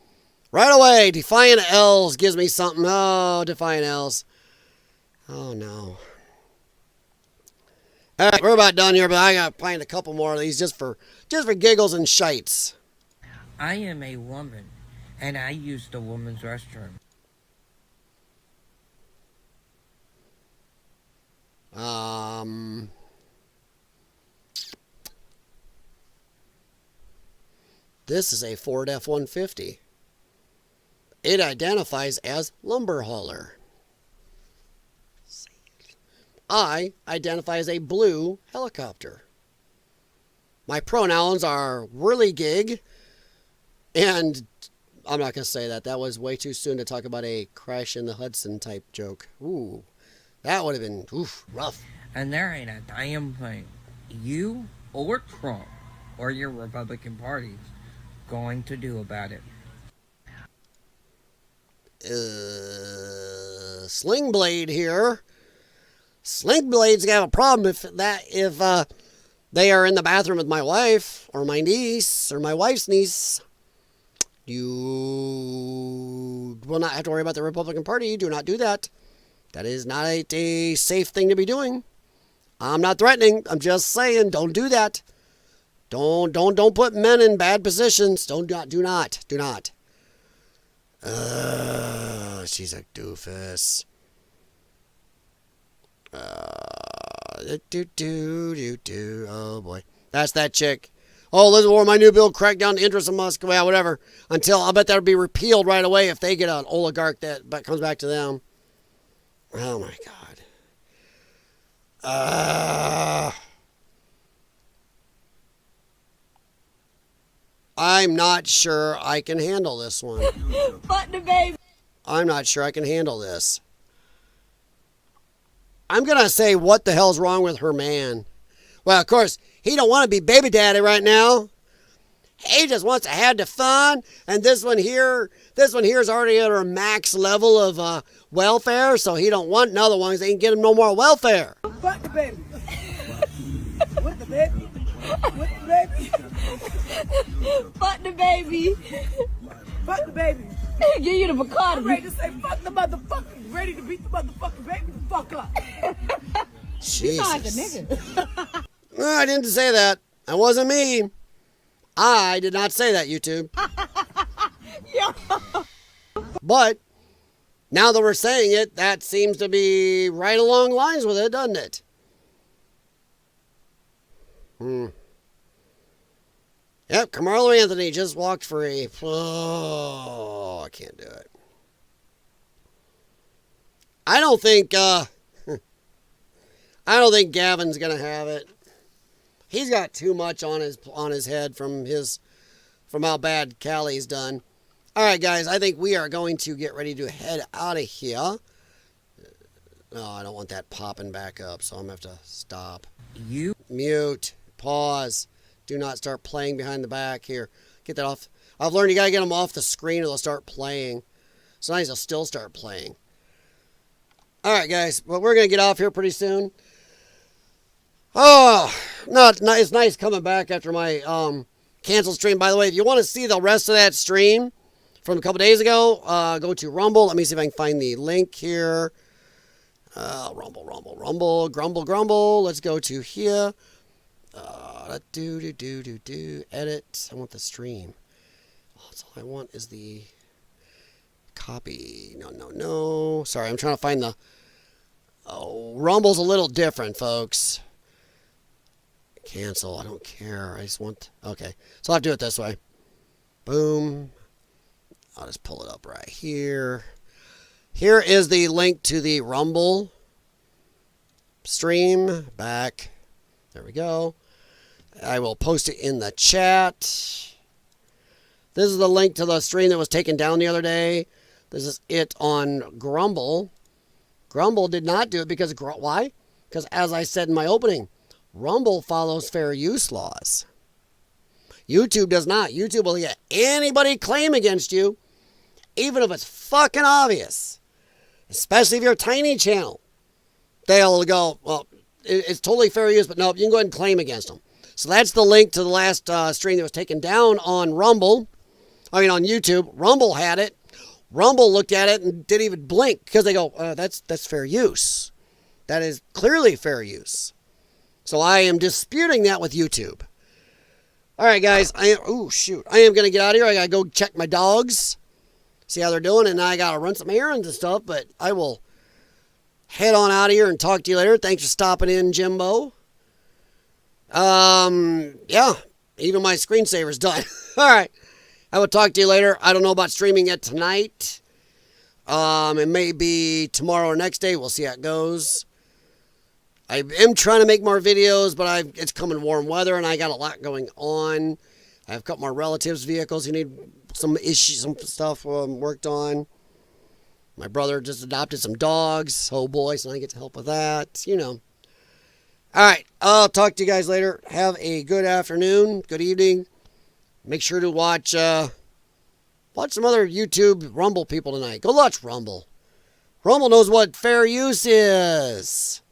Right away, Defiant L's gives me something. Oh, Defiant L's. Oh, no. All right, we're about done here, but I got to find a couple more of these just for giggles and shites.
I am a woman, and I use the woman's restroom.
This is a Ford F-150. It identifies as lumber hauler. I identify as a blue helicopter. My pronouns are whirligig, and I'm not going to say that. That was way too soon to talk about a crash in the Hudson type joke. Ooh, that would have been rough.
And there ain't a damn thing you or Trump or your Republican parties going to do about it.
Sling Blade here. Sling Blade's gonna have a problem if they are in the bathroom with my wife or my niece or my wife's niece. You will not have to worry about the Republican Party. Do not do that. That is not a safe thing to be doing. I'm not threatening. I'm just saying, don't do that. Don't put men in bad positions. Do not. She's a doofus. Oh boy, that's that chick. Oh, Elizabeth Warren, my new bill cracked down the interest of Musk. Well, whatever. I'll bet that'll be repealed right away if they get an oligarch that comes back to them. Oh my God. I'm not sure I can handle this one.
Fuck the baby.
I'm not sure I can handle this. I'm going to say, what the hell's wrong with her man? Well, of course, he don't want to be baby daddy right now. He just wants to have the fun. And this one here is already at her max level of welfare, so he don't want another one because they can get him no more welfare.
Fuck the baby. What the baby? What the baby? Fuck the baby. Fuck the baby. Give you the Bacardi. I'm ready to say fuck the motherfucker. Ready to beat the motherfucking baby the fuck up.
Jesus.
You sound like a nigga.
No, I didn't say that. That wasn't me. I did not say that, YouTube. But now that we're saying it, that seems to be right along lines with it, doesn't it? Yep, Carmelo Anthony just walked free. Oh, I can't do it. I don't think Gavin's gonna have it. He's got too much on his head from how bad Callie's done. All right, guys, I think we are going to get ready to head out of here. No, I don't want that popping back up, so I'm going to have to stop. Mute. Pause. Do not start playing behind the back here. Get that off. I've learned you got to get them off the screen or they'll start playing. Sometimes they'll still start playing. All right, guys, well, we're going to get off here pretty soon. Oh, it's nice coming back after my canceled stream. By the way, if you want to see the rest of that stream from a couple days ago, go to Rumble. Let me see if I can find the link here. Rumble, Grumble. Let's go to here. Edit. I want the stream. That's all I want is the copy. No. Sorry, I'm trying to find the... Oh, Rumble's a little different, folks. Cancel. I don't care. I just want... Okay. So I'll have to do it this way. Boom. I'll just pull it up right here. Here is the link to the Rumble stream. Back. There we go. I will post it in the chat. This is the link to the stream that was taken down the other day. This is it on Grumble. Grumble did not do it because... Why? Because as I said in my opening, Rumble follows fair use laws. YouTube does not. YouTube will get anybody claim against you, even if it's fucking obvious. Especially if you're a tiny channel. They'll go, well, it's totally fair use, but no, you can go ahead and claim against them. So that's the link to the last stream that was taken down on on YouTube. Rumble had it. Rumble looked at it and didn't even blink because they go, that's fair use. That is clearly fair use. So I am disputing that with YouTube. All right, guys. I am going to get out of here. I got to go check my dogs, see how they're doing, and I got to run some errands and stuff, but I will head on out of here and talk to you later. Thanks for stopping in, Jimbo. Yeah, even my screensaver's done. All right. I will talk to you later. I don't know about streaming it tonight. It may be tomorrow or next day. We'll see how it goes. I am trying to make more videos, but it's coming warm weather, and I got a lot going on. I have a couple more relatives' vehicles who need some stuff worked on. My brother just adopted some dogs. Oh, boy, so I get to help with that. All right, I'll talk to you guys later. Have a good afternoon, good evening. Make sure to watch some other YouTube Rumble people tonight. Go watch Rumble. Rumble knows what fair use is.